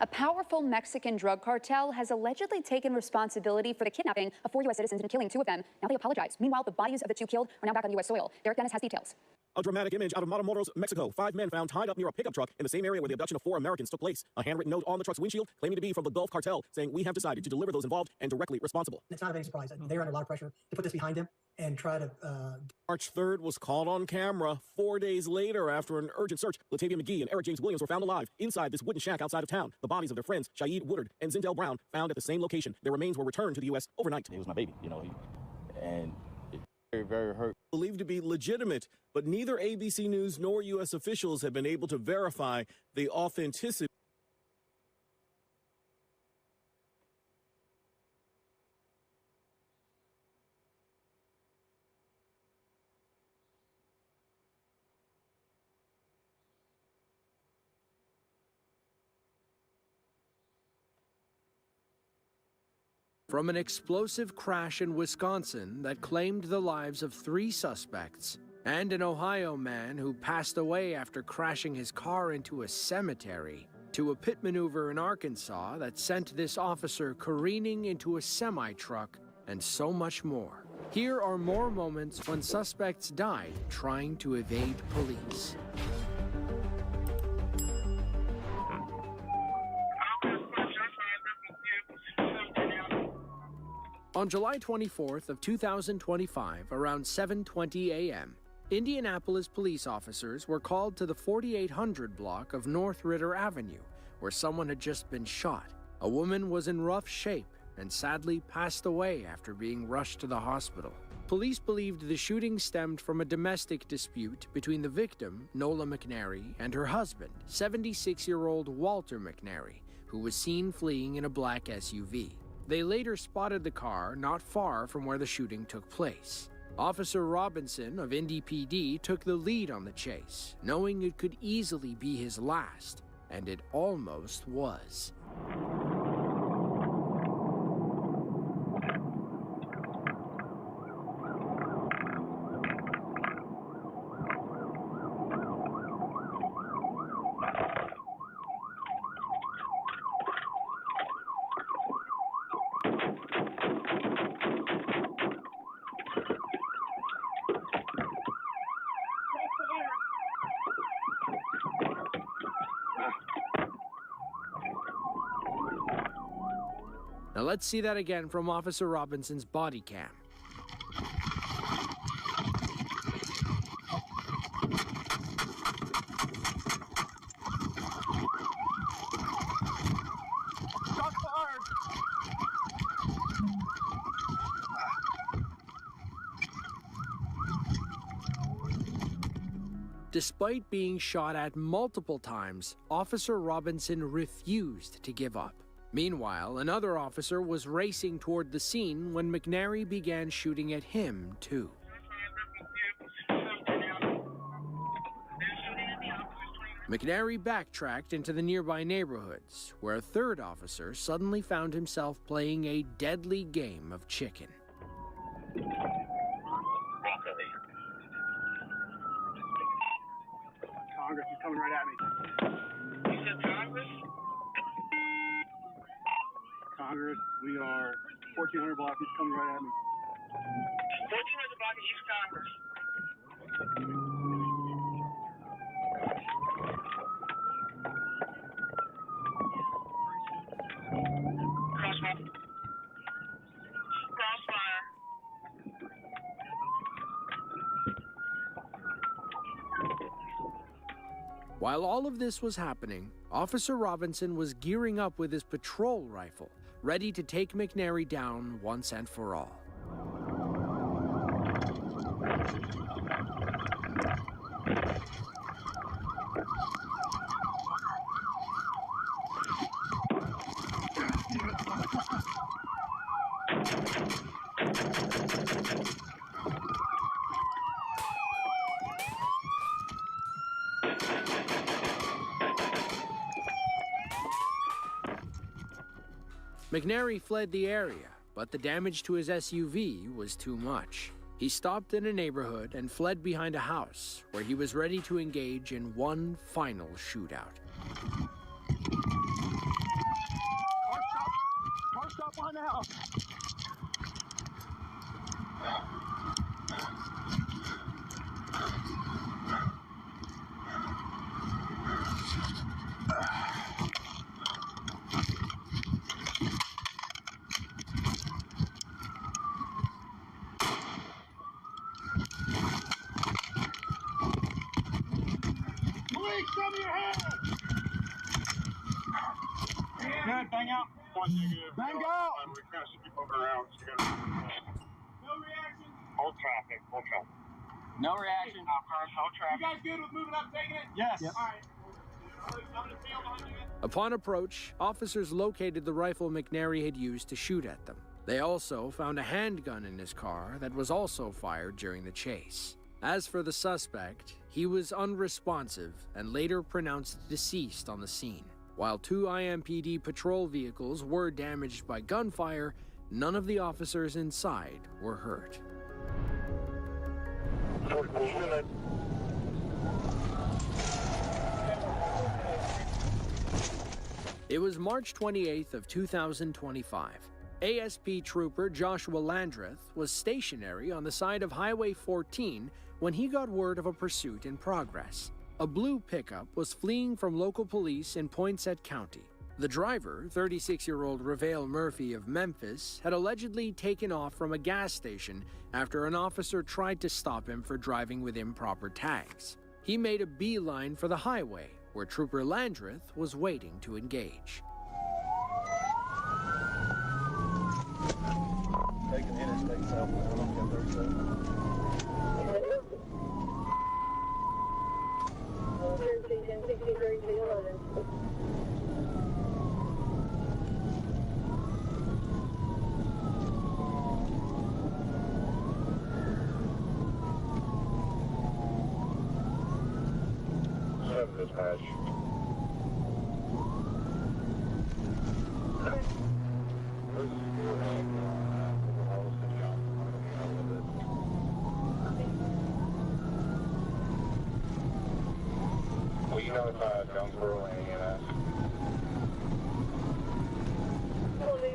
A powerful Mexican drug cartel has allegedly taken responsibility for the kidnapping of 4 U.S. citizens and killing 2 of them. Now they apologize. Meanwhile, the bodies of the 2 killed are now back on U.S. soil. Derek Dennis has details. A dramatic image out of Matamoros, Mexico. 5 men found tied up near a pickup truck in the same area where the abduction of 4 Americans took place. A handwritten note on the truck's windshield claiming to be from the Gulf Cartel, saying, "We have decided to deliver those involved and directly responsible." It's not of any surprise. They're under a lot of pressure to put this behind them and try to... March 3rd was caught on camera. 4 days later, after an urgent search, Latavia McGee and Eric James Williams were found alive inside this wooden shack outside of town. The bodies of their friends, Shaid Woodard and Zindel Brown, found at the same location. Their remains were returned to the U.S. overnight. He was my baby, you know, and very, very hurt. Believed to be legitimate, but neither ABC News nor U.S. officials have been able to verify the authenticity. From an explosive crash in Wisconsin that claimed the lives of 3 suspects, and an Ohio man who passed away after crashing his car into a cemetery, to a pit maneuver in Arkansas that sent this officer careening into a semi-truck, and so much more. Here are more moments when suspects died trying to evade police. On July 24th of 2025, around 7:20 a.m., Indianapolis police officers were called to the 4800 block of North Ritter Avenue, where someone had just been shot. A woman was in rough shape and sadly passed away after being rushed to the hospital. Police believed the shooting stemmed from a domestic dispute between the victim, Nola McNary, and her husband, 76-year-old Walter McNary, who was seen fleeing in a black SUV. They later spotted the car not far from where the shooting took place. Officer Robinson of Indy PD took the lead on the chase, knowing it could easily be his last, and it almost was. Now let's see that again from Officer Robinson's body cam. Despite being shot at multiple times, Officer Robinson refused to give up. Meanwhile, another officer was racing toward the scene when McNary began shooting at him, too. McNary backtracked into the nearby neighborhoods, where a third officer suddenly found himself playing a deadly game of chicken. Congress is coming right at me. You said Congress? Congress, we are 1400 block, he's coming right at me. 1400 block East Congress. Crossfire. Crossfire. While all of this was happening, Officer Robinson was gearing up with his patrol rifle, ready to take McNary down once and for all. McNary fled the area, but the damage to his SUV was too much. He stopped in a neighborhood and fled behind a house, where he was ready to engage in one final shootout. Car stop behind the house. Police, show me your hands! Good, bang out. One negative. Bang out! We kind of see people moving around. So you gotta... No reaction. Hold traffic. Hold traffic. No reaction. Hold traffic. You guys good with moving up, taking it? Yes. Yep. All right. I'm gonna sail behind you. Upon approach, officers located the rifle McNary had used to shoot at them. They also found a handgun in his car that was also fired during the chase. As for the suspect, he was unresponsive and later pronounced deceased on the scene. While 2 IMPD patrol vehicles were damaged by gunfire, none of the officers inside were hurt. It was March 28th of 2025. ASP Trooper Joshua Landreth was stationary on the side of Highway 14 when he got word of a pursuit in progress. A blue pickup was fleeing from local police in Poinsett County. The driver, 36-year-old Ravale Murphy of Memphis, had allegedly taken off from a gas station after an officer tried to stop him for driving with improper tags. He made a beeline for the highway, where Trooper Landreth was waiting to engage. Taking interstate southbound on 1037. Dispatch. Well, you know if Jonesboro and EMS.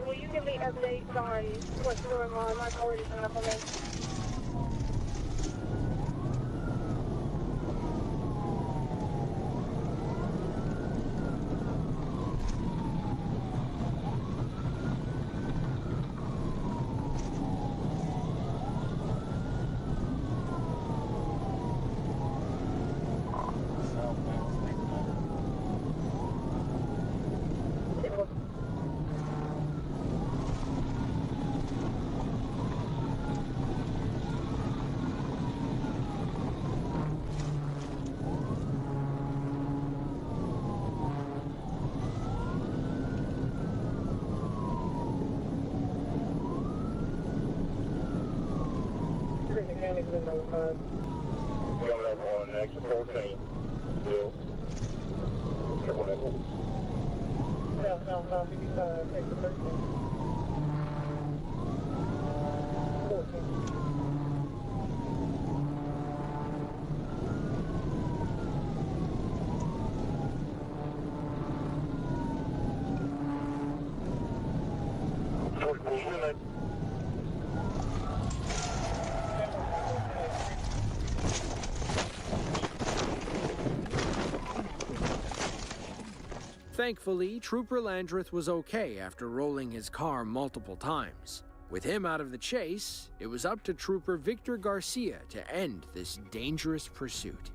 Will you give me updates on what's going on? My call is enough on me. Coming up on exit 14. Still. Triple nickel. No. Exit 13. 14. Thankfully, Trooper Landreth was okay after rolling his car multiple times. With him out of the chase, it was up to Trooper Victor Garcia to end this dangerous pursuit.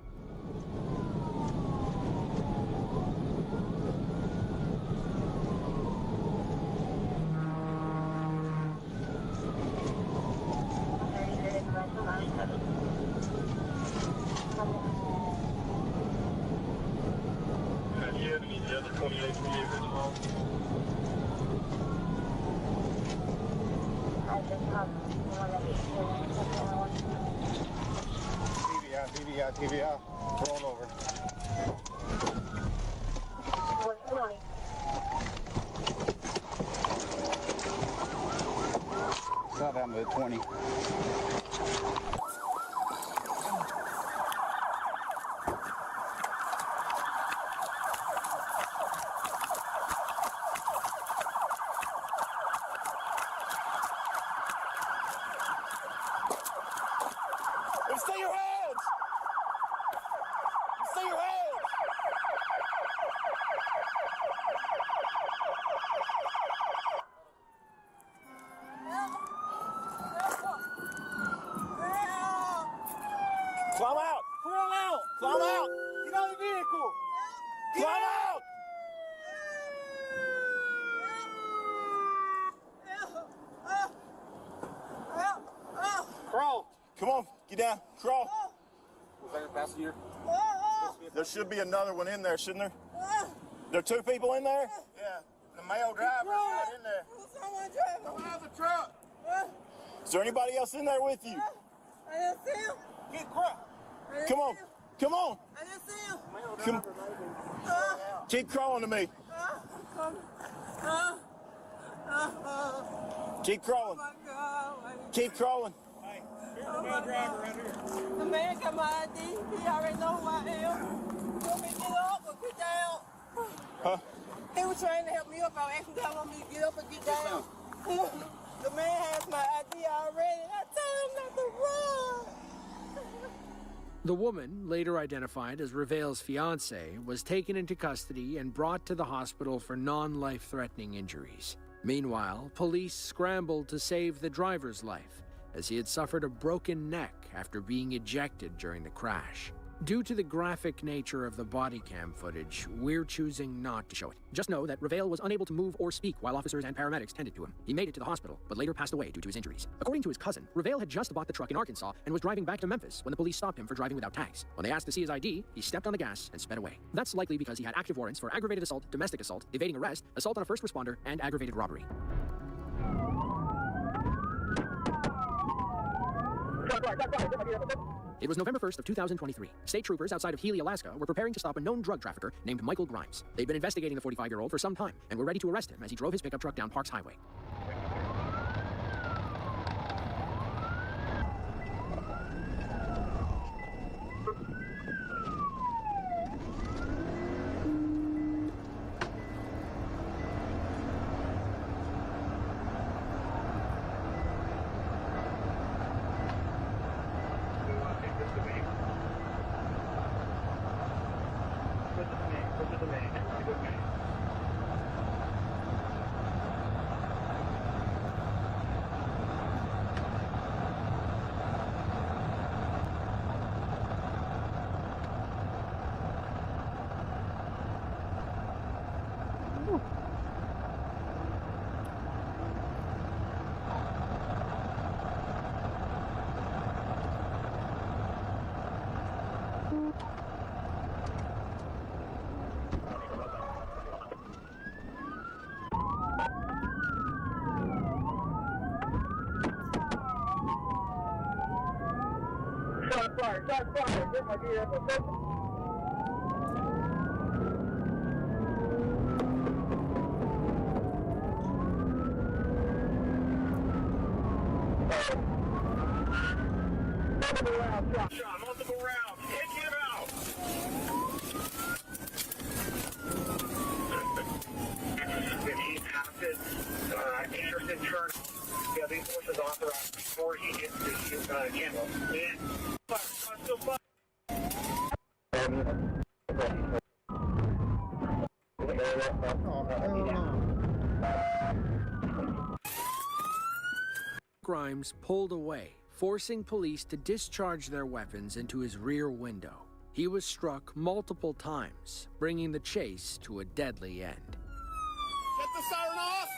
TVI, roll over. Got down to 20. Stay your hands! Stay your hands! Climb out! Crawl out! Climb out! Get out of the vehicle! Climb out! Crawl! Come on, get down. Crawl. Was that a passenger? There should be another one in there, shouldn't there? There are two people in there? Yeah, the male driver's not in there. Someone driving. How's the truck? Is there anybody else in there with you? I didn't see him. Get crawl. Come on. Come on. I didn't see him. Come. Keep crawling to me. Keep crawling. Keep crawling. The man driver right here. The man got my ID. He already know who I am. Told me to get up or get down. Huh? He was trying to help me up. I was asking him how long me to get up or get down. The man has my ID already. I told him not to run. The woman, later identified as Ravel's fiancé, was taken into custody and brought to the hospital for non-life-threatening injuries. Meanwhile, police scrambled to save the driver's life, as he had suffered a broken neck after being ejected during the crash. Due to the graphic nature of the body cam footage, we're choosing not to show it. Just know that Ravel was unable to move or speak while officers and paramedics tended to him. He made it to the hospital, but later passed away due to his injuries. According to his cousin, Ravel had just bought the truck in Arkansas and was driving back to Memphis when the police stopped him for driving without tags. When they asked to see his ID, he stepped on the gas and sped away. That's likely because he had active warrants for aggravated assault, domestic assault, evading arrest, assault on a first responder, and aggravated robbery. It was November 1st of 2023. State troopers outside of Healy, Alaska were preparing to stop a known drug trafficker named Michael Grimes. They'd been investigating the 45-year-old for some time and were ready to arrest him as he drove his pickup truck down Parks Highway. Multiple rounds. Take him out. Anderson turn. Yeah, these horses authorized before he gets to Campbell. Grimes pulled away, forcing police to discharge their weapons into his rear window. He was struck multiple times, bringing the chase to a deadly end. Get the siren off!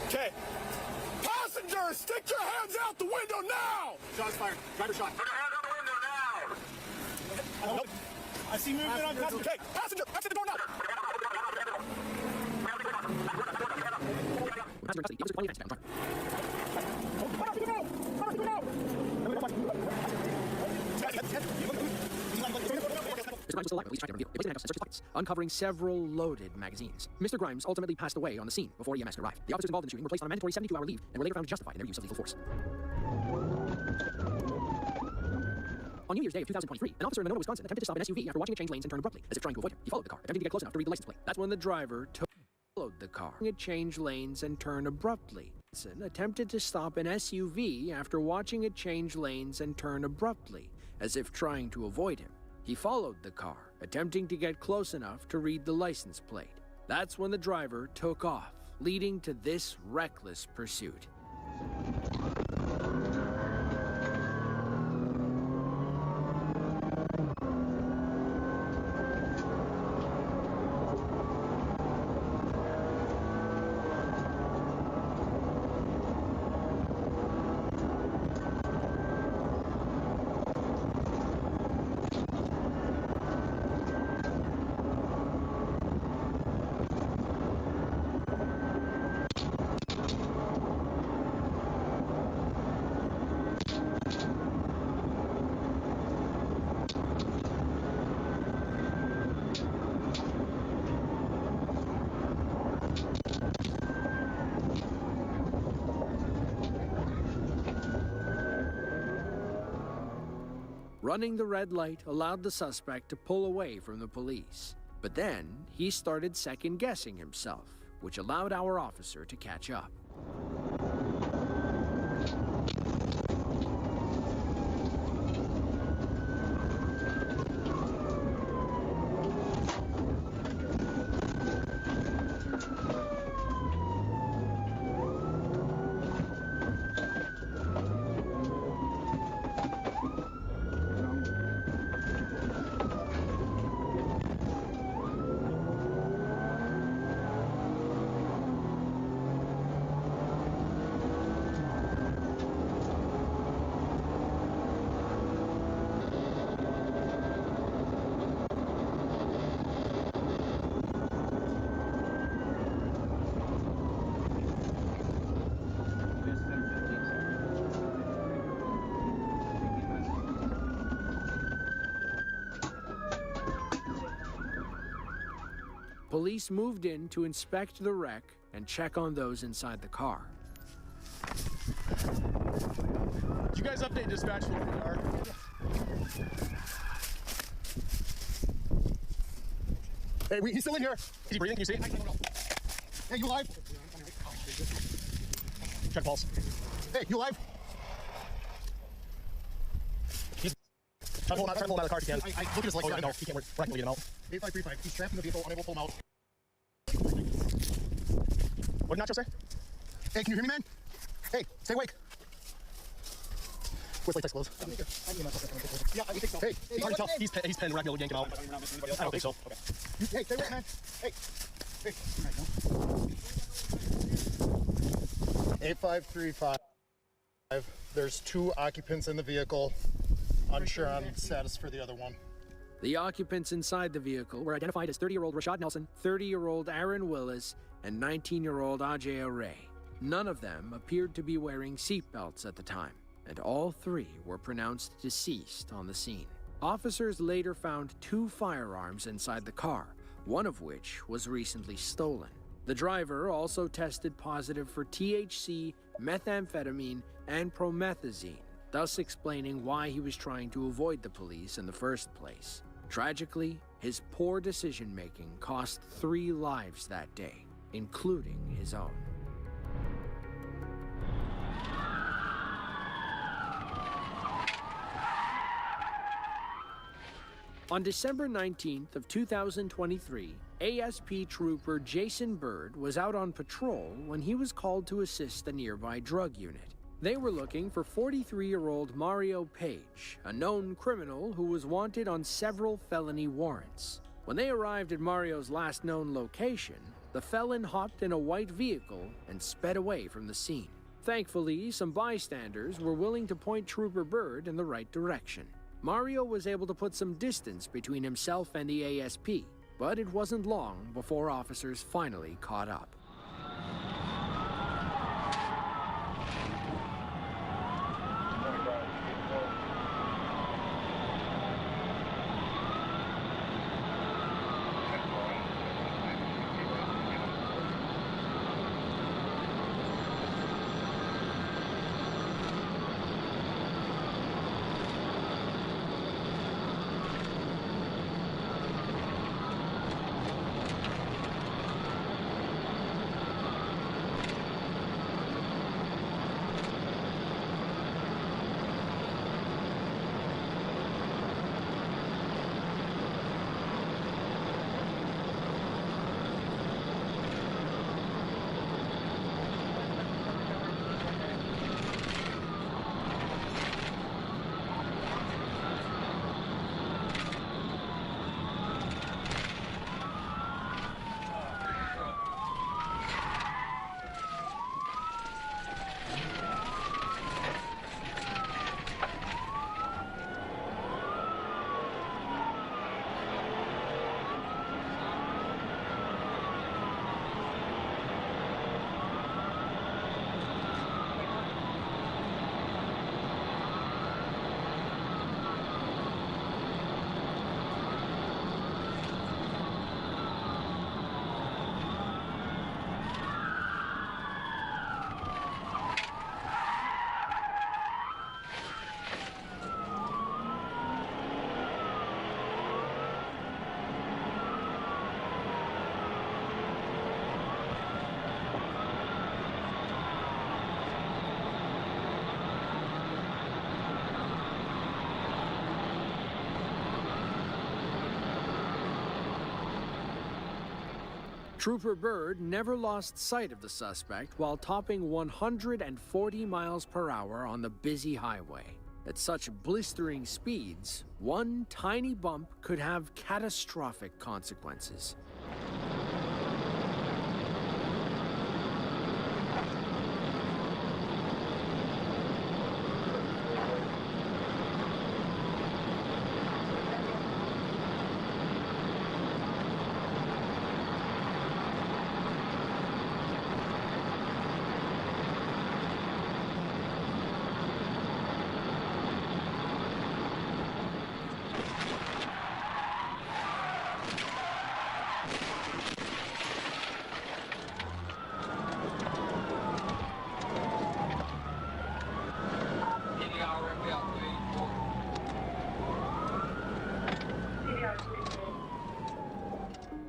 Okay. Passengers, stick your hands out the window now! Shots fired. Driver shot. Put your hands out the window now! I see movement on passenger. Okay, passenger, exit the door now! Mr. Grimes was still alive when police tracked him in the vehicle. They placed an handcuffs and searched his pockets, uncovering several loaded magazines. Mr. Grimes ultimately passed away on the scene before EMS could arrive. The officers involved in the shooting were placed on a mandatory 72-hour leave and were later found justified in their use of lethal force. On New Year's Day of 2023, an officer in Monona, Wisconsin attempted to stop an SUV after watching it change lanes and turn abruptly, as if trying to avoid him. He followed the car, attempting to get close enough to read the license plate. That's when the driver followed the car. It changed lanes and turned abruptly. Attempted to stop an SUV after watching it change lanes and turn abruptly, as if trying to avoid him. He followed the car, attempting to get close enough to read the license plate. That's when the driver took off, leading to this reckless pursuit. Running the red light allowed the suspect to pull away from the police. But then he started second-guessing himself, which allowed our officer to catch up. Police moved in to inspect the wreck and check on those inside the car. Did you guys update dispatch where we are? Hey, he's still in here. Is he breathing? Can you see? Hey, you alive? Check pulse. Hey, you alive? He's try to pull him out of the car if you can. Look at his legs. I know. He can't. We're not going to get him out. 8535. He's trapped in the vehicle, unable to pull him out. What did Nacho say? Hey, can you hear me, man? Hey, stay awake. Where's latex gloves? Yeah, I think so. Hey, hard to tell. He's pinned. We're not going to be able to yank him out. I don't think so. Okay. Hey, stay awake, man. Hey. 8535. There's 2 occupants in the vehicle. Unsure on status for the other one. The occupants inside the vehicle were identified as 30-year-old Rashad Nelson, 30-year-old Aaron Willis, and 19-year-old Ajay Ray. None of them appeared to be wearing seatbelts at the time, and all 3 were pronounced deceased on the scene. Officers later found 2 firearms inside the car, one of which was recently stolen. The driver also tested positive for THC, methamphetamine, and promethazine, thus explaining why he was trying to avoid the police in the first place. Tragically, his poor decision-making cost 3 lives that day, including his own. On December 19th of 2023, ASP Trooper Jason Bird was out on patrol when he was called to assist a nearby drug unit. They were looking for 43-year-old Mario Page, a known criminal who was wanted on several felony warrants. When they arrived at Mario's last known location, the felon hopped in a white vehicle and sped away from the scene. Thankfully, some bystanders were willing to point Trooper Bird in the right direction. Mario was able to put some distance between himself and the ASP, but it wasn't long before officers finally caught up. Trooper Bird never lost sight of the suspect while topping 140 miles per hour on the busy highway. At such blistering speeds, one tiny bump could have catastrophic consequences.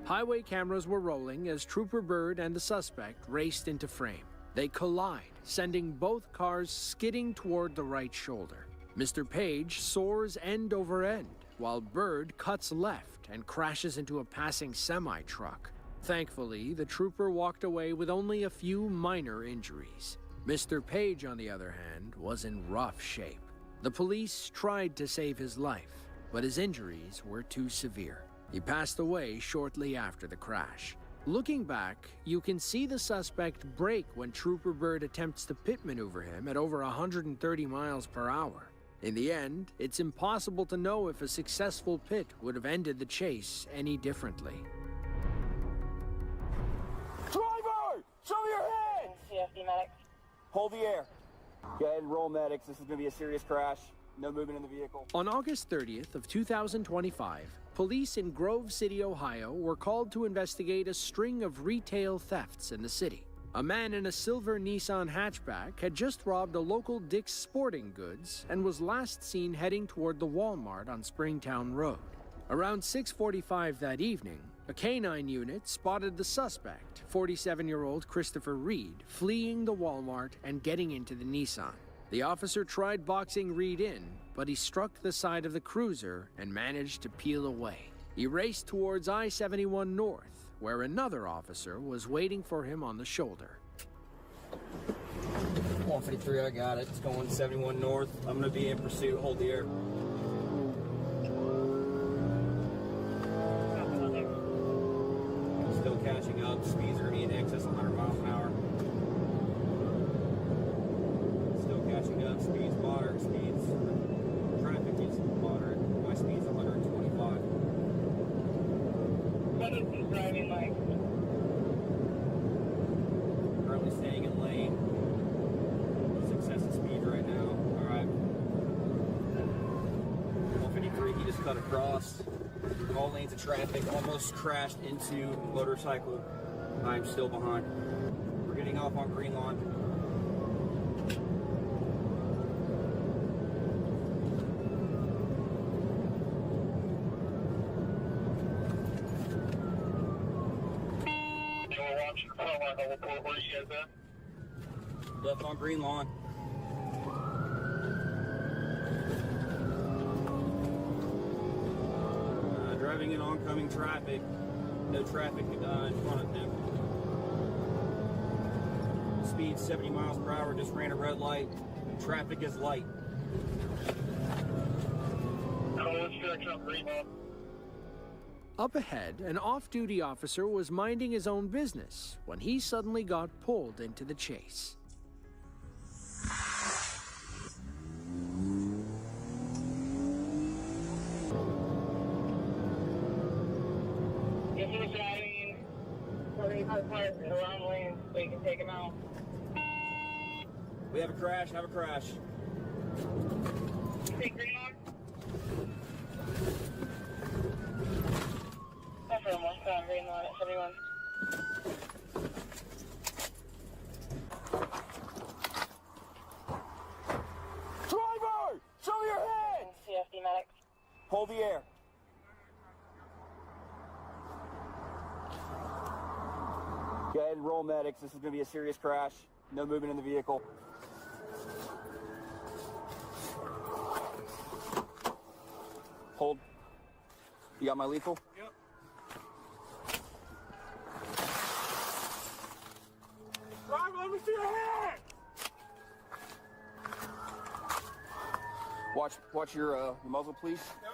Highway cameras were rolling as Trooper Bird and the suspect raced into frame. They collide, sending both cars skidding toward the right shoulder. Mr. Page soars end over end, while Bird cuts left and crashes into a passing semi-truck. Thankfully, the trooper walked away with only a few minor injuries. Mr. Page, on the other hand, was in rough shape. The police tried to save his life, but his injuries were too severe. He passed away shortly after the crash. Looking back, you can see the suspect brake when Trooper Bird attempts to pit maneuver him at over 130 miles per hour. In the end, it's impossible to know if a successful pit would have ended the chase any differently. Driver! Show me your head! CFD medics. Hold the air. Go ahead and roll medics. This is going to be a serious crash. No movement in the vehicle. On August 30th of 2025, police in Grove City, Ohio were called to investigate a string of retail thefts in the city. A man in a silver Nissan hatchback had just robbed a local Dick's Sporting Goods and was last seen heading toward the Walmart on Springtown Road. Around 6:45 that evening, a canine unit spotted the suspect, 47-year-old Christopher Reed, fleeing the Walmart and getting into the Nissan. The officer tried boxing Reed in, but he struck the side of the cruiser and managed to peel away. He raced towards I-71 North, where another officer was waiting for him on the shoulder. 153, I got it. It's going 71 north. I'm going to be in pursuit. Hold the air. Still catching up. Speeds are going to be in excess of 100 miles an hour. Catching up, speeds moderate, speeds, traffic is moderate, my speed's 125. What is this driving like? Currently staying in lane, success of speed right now, alright. 153, he just cut across, all lanes of traffic, almost crashed into motorcycle. I'm still behind. We're getting off on green line. Left on green lawn. Driving in oncoming traffic. No traffic in front of him. Speed 70 miles per hour, just ran a red light. Traffic is light. Up ahead, an off-duty officer was minding his own business when he suddenly got pulled into the chase. If he's driving 45 cars around lanes, we can take him out. We have a crash, have a crash. Take green on. From green line at 71. Driver! Show me your head! CFD medics. Hold the air. Go ahead and roll medics. This is going to be a serious crash. No movement in the vehicle. Hold. You got my lethal? Yep. Watch your muzzle, please. Yep.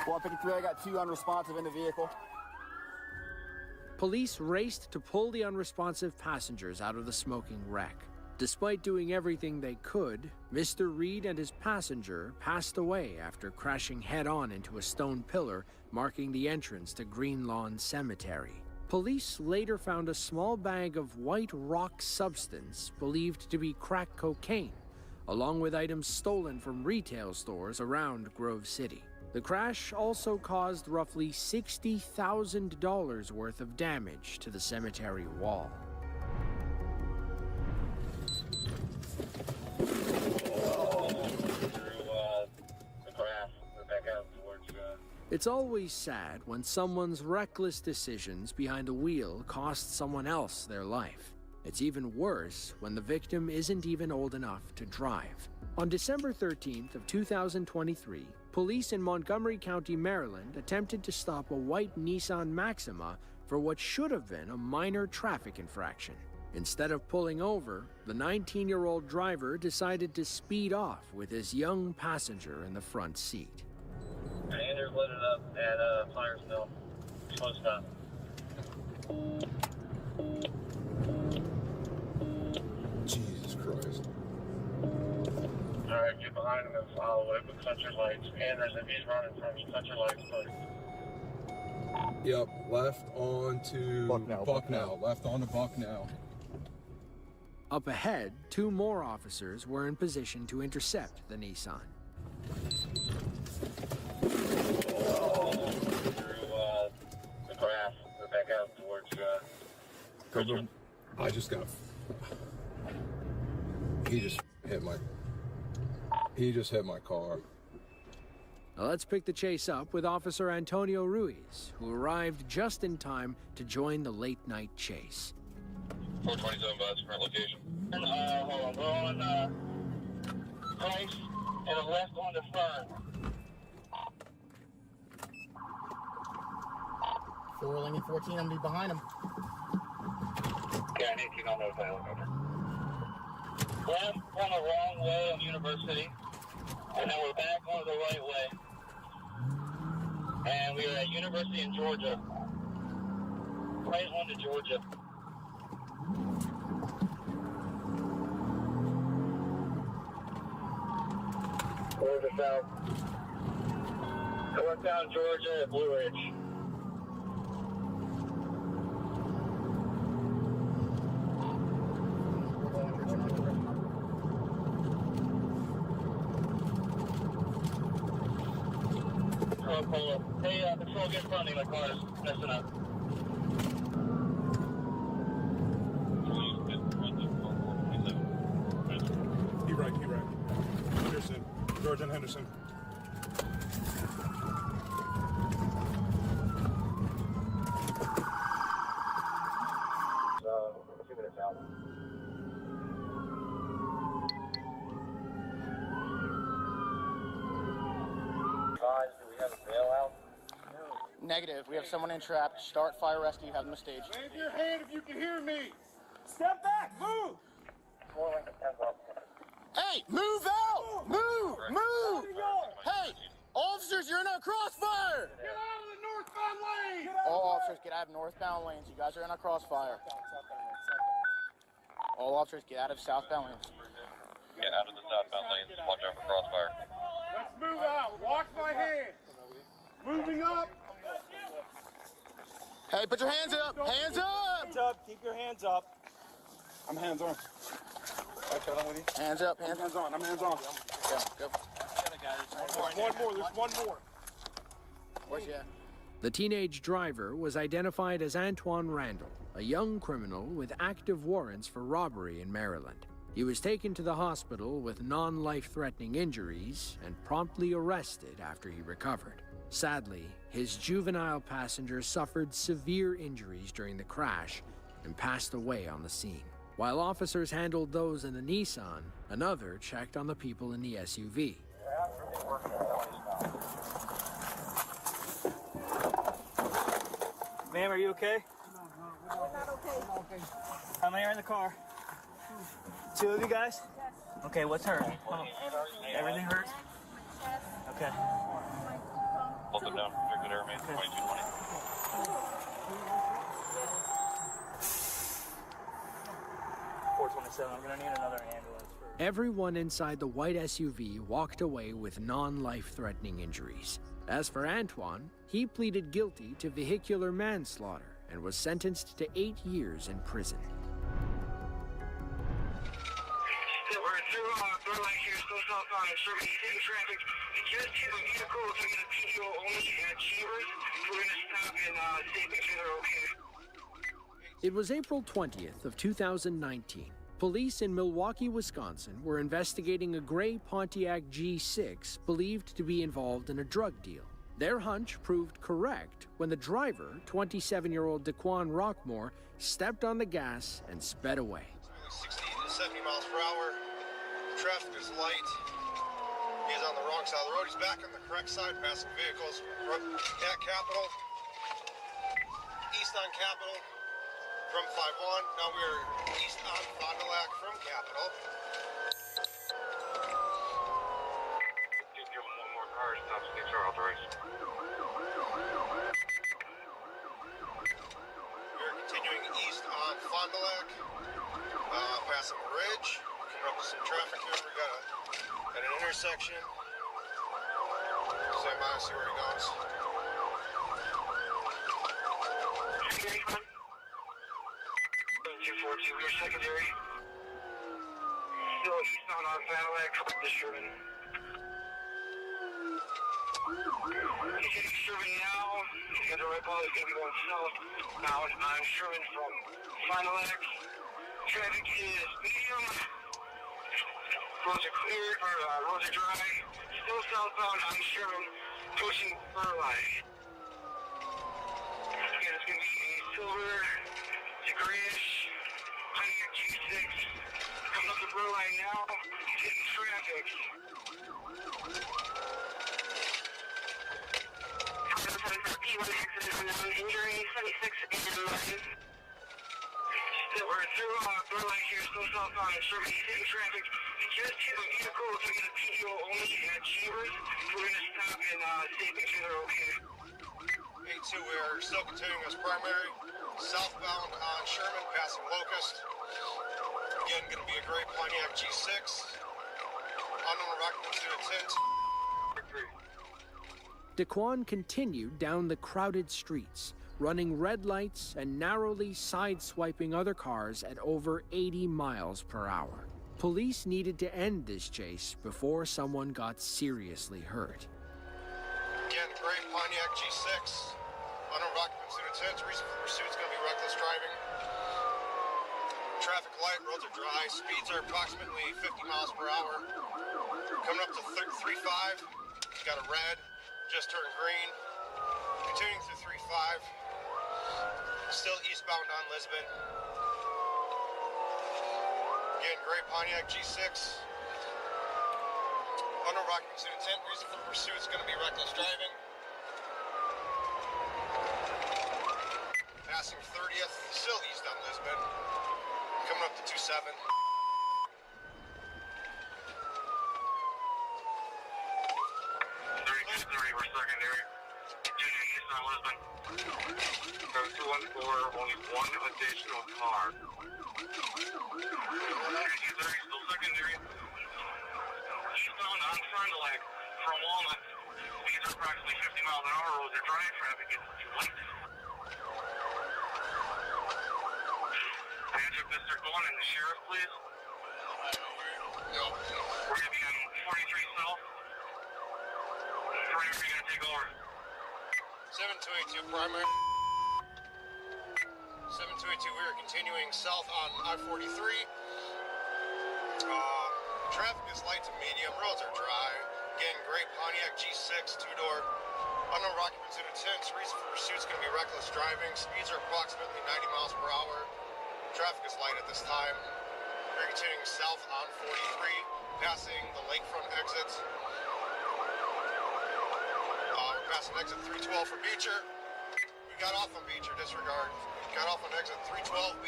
153, I got 2 unresponsive in the vehicle. Police raced to pull the unresponsive passengers out of the smoking wreck. Despite doing everything they could, Mr. Reed and his passenger passed away after crashing head-on into a stone pillar marking the entrance to Green Lawn Cemetery. Police later found a small bag of white rock substance believed to be crack cocaine, along with items stolen from retail stores around Grove City. The crash also caused roughly $60,000 worth of damage to the cemetery wall. It's always sad when someone's reckless decisions behind the wheel cost someone else their life. It's even worse when the victim isn't even old enough to drive. On December 13th of 2023, police in Montgomery County, Maryland attempted to stop a white Nissan Maxima for what should have been a minor traffic infraction. Instead of pulling over, the 19-year-old driver decided to speed off with his young passenger in the front seat. Andrew's lit it up at Flyers Mill. Slow stop. Jesus Christ. Alright, get behind him and follow it, but cut your lights. Andrews, if he's running from you, cut your lights, please. Yep, left onto Bucknell. Left onto Bucknell. Up ahead, 2 more officers were in position to intercept the Nissan. The grass, we're back out towards Richmond. I just got. He just hit my car. Now let's pick the chase up with Officer Antonio Ruiz, who arrived just in time to join the late-night chase. 427 bus, current location. Hold on, we're on Price and the left on the Fern. 4 and 14, I'm gonna be behind him. Yeah, I need to keep on those helicopter. Left on the wrong way on University, and then we're back on the right way. And we are at University in Georgia. Right on to Georgia. Georgia South. Northbound Georgia at Blue Ridge. Pull up. Hey, patrol, get in front of me. My car is messing up. Keep right. Henderson. George and Henderson. So, 2 minutes out. Do we have a bailout? Negative. We have someone entrapped. Start fire rescue. Have them staged. Wave your hand if you can hear me. Step back. Move. Hey, move out! Move! Hey, officers, you're in our crossfire! Get out of the northbound lane! All officers, get out of northbound lanes. You guys are in our crossfire. All officers, get out of southbound lanes. Get out of the southbound lanes. Watch out for crossfire. Let's move out. Watch my hand. Moving up. Hey, put your hands up! Hands up! Hands up. Keep your hands up. I'm hands on. Hands up, hands on. I'm hands on. Go. One more. There's one more. Where's he at? The teenage driver was identified as Antoine Randall, a young criminal with active warrants for robbery in Maryland. He was taken to the hospital with non-life-threatening injuries and promptly arrested after he recovered. Sadly, his juvenile passenger suffered severe injuries during the crash and passed away on the scene. While officers handled those in the Nissan, another checked on the people in the SUV. Ma'am, are you okay? No, we're not okay. How many are in the car? two of you guys? Yes. Okay, what's hurting? Everything hurts? Okay. Hold them down. You're good, airman. 2220. I'm gonna need another ambulance. Everyone inside the white SUV walked away with non-life-threatening injuries. As for Antoine, he pleaded guilty to vehicular manslaughter and was sentenced to 8 years in prison. We're through Broh here, still southbound and serving hitting traffic. We just hit a vehicle to get a PO only at Chivers. We're gonna stop and see if they're okay. It was April 20th of 2019. Police in Milwaukee, Wisconsin were investigating a gray Pontiac G6 believed to be involved in a drug deal. Their hunch proved correct when the driver, 27-year-old Daquan Rockmore, stepped on the gas and sped away. 60 to 70 miles per hour. Traffic is light. He is on the wrong side of the road. He's back on the correct side, passing vehicles at Capitol. East on Capitol. From 5-1, now we're east on Fond du Lac from Capitol. Just give him one more car, stop to get your authorization. We're continuing east on Fond du Lac, passing the bridge, coming up with some traffic here. We got at an intersection. Stand by and see where he goes. 242, we're secondary. Still eastbound on Fond du Lac, the Sherman. He's hitting Sherman now. He's got the right ball, he's going to be going south. Now on Sherman from Fond du Lac. Traffic is medium. Roads are clear, or roads are dry. Still southbound on Sherman, pushing Burleigh. Again, it's going to be a silver to grayish. G6 coming up the Broh line now, hitting traffic. Injury 76 and 9. Still, we're through Broh line here, still southbound and serving hitting traffic. We just hit a vehicle to get a PO only at Chivers. We're going to stop and see if they're okay. 8-2, we're still continuing as primary. Southbound on Sherman, passing Locust. Again, going to be a gray Pontiac G6. Unknown occupancy to tint. Daquan continued down the crowded streets, running red lights and narrowly sideswiping other cars at over 80 miles per hour. Police needed to end this chase before someone got seriously hurt. Again, gray Pontiac G6. Unknown occupancy to tint. Reason for pursuit is going to be reckless driving. Traffic light, roads are dry, speeds are approximately 50 miles per hour. Coming up to 3.5, got a red, just turned green. Continuing through 3.5, still eastbound on Lisbon. Again, gray Pontiac G6. Unknown occupancy intent, reason for pursuit is going to be reckless driving. Passing 30th, still east on Lisbon. Coming up to 2.7. 30, we're secondary. Continuing east on Lisbon. 214, only one additional car. 30, still secondary. Eastbound on Fond du Lac from Walnut. Speeds are approximately 50 miles an hour. Roads are dry. Traffic is light. Magic Mr. Glenn and the sheriff, please. We're going to be on 43 South. Where are you going to take over? 7282 primary. 7282, we are continuing south on I-43. Traffic is light to medium, roads are dry. Again, gray Pontiac G6, two-door. Unknown occupancy to tents. Reason for pursuit is going to be reckless driving. Speeds are approximately 90 miles per hour. Traffic is light at this time. We're continuing south on 43, passing the lakefront exit. We're passing exit 312 for Beecher. We got off on Beecher, disregard. We got off on exit 312B.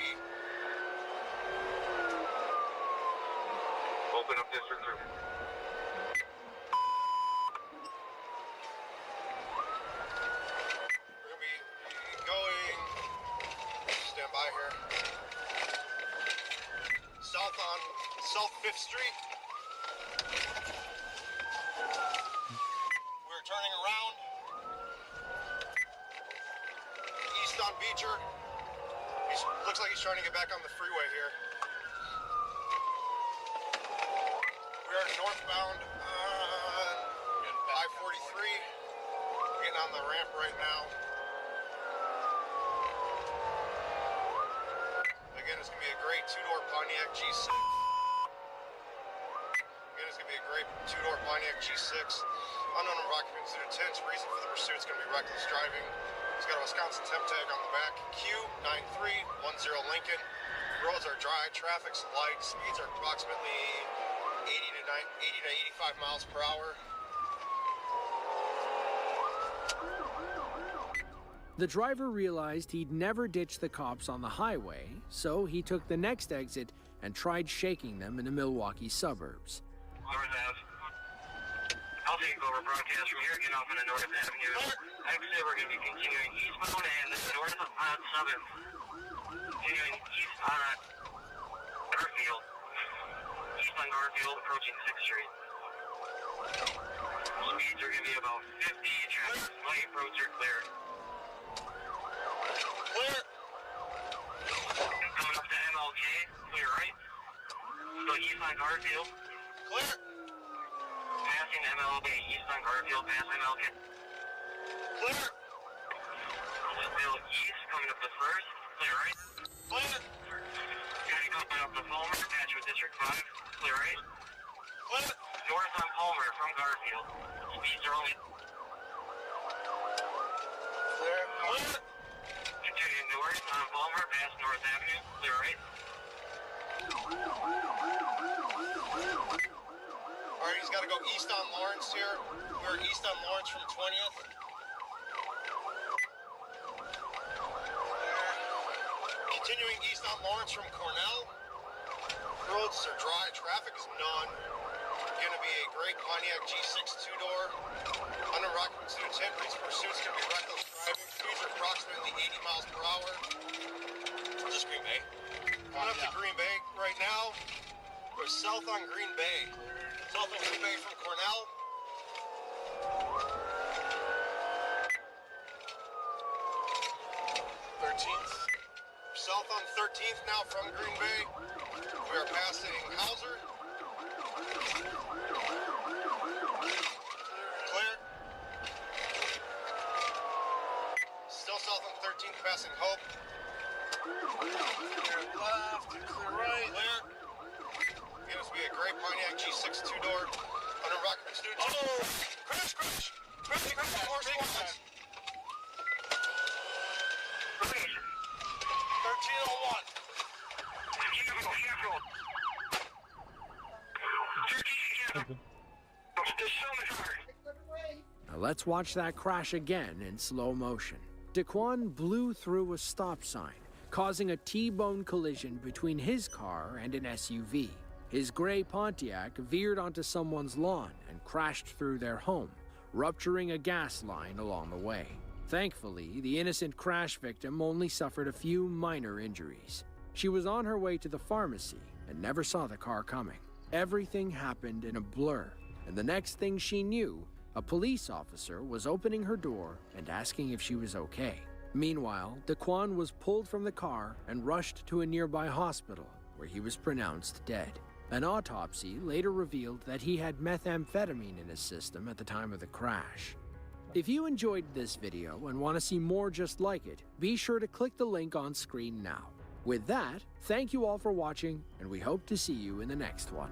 open up District 3. We're going to be going, stand by here, south on South 5th Street. We're turning around, east on Beecher. Looks like he's trying to get back on the freeway here. We are northbound on I-43. Getting on the ramp right now. Again, it's going to be a great two-door Pontiac G6. Again, it's going to be a great two-door Pontiac G6. Unknown number of occupants due to tense. Reason for the pursuit is going to be reckless driving. It's got a Wisconsin temp tag on the back. Q9310 Lincoln. Roads are dry. Traffic's light. Speeds are approximately 80 to 85 miles per hour. The driver realized he'd never ditch the cops on the highway, so he took the next exit and tried shaking them in the Milwaukee suburbs. I'll take over broadcast from here, get off on the North Avenue. Actually, we're going to be continuing eastbound and north on 7th. Continuing east on Garfield. East on Garfield, approaching 6th Street. Speeds are going to be about 50. Traffic light, roads are clear. Clear. Coming up to MLK, clear right. Still east on Garfield. Clear. Passing MLK, east on Garfield, past MLK. Clear. Still east, coming up to 1st, clear right. Clear. Coming up to Palmer, patch with District 5, clear right. Clear. North on Palmer from Garfield. Speeds are only... Clear. Clear. Continuing north on Palmer, past North Avenue, clear right. Alright, he's got to go east on Lawrence here. We're east on Lawrence from 20th. Continuing east on Lawrence from Cornell. Roads are dry, traffic is none. Going to be a great Pontiac G6 two-door. Under occupants due to 10, police pursuit's going to be reckless driving. Speeds are approximately 80 miles per hour. Just Green Bay. Coming up to Green Bay right now. We're south on Green Bay. South on Green Bay from Cornell. South on 13th now from Green Bay. We are passing Hauser. Clear. Still south on 13th, passing Hope. Clear left, clear right. Clear. Again, this will be a great Pontiac G6 two-door. Under occupants due to... Oh! Crash! Crash! Crash! Horse lines. 1301. Now let's watch that crash again in slow motion. Daquan blew through a stop sign, causing a T-bone collision between his car and an SUV. His gray Pontiac veered onto someone's lawn and crashed through their home, rupturing a gas line along the way. Thankfully, the innocent crash victim only suffered a few minor injuries. She was on her way to the pharmacy and never saw the car coming. Everything happened in a blur, and the next thing she knew, a police officer was opening her door and asking if she was okay. Meanwhile, Daquan was pulled from the car and rushed to a nearby hospital, where he was pronounced dead. An autopsy later revealed that he had methamphetamine in his system at the time of the crash. If you enjoyed this video and want to see more just like it, be sure to click the link on screen now. With that, thank you all for watching, and we hope to see you in the next one.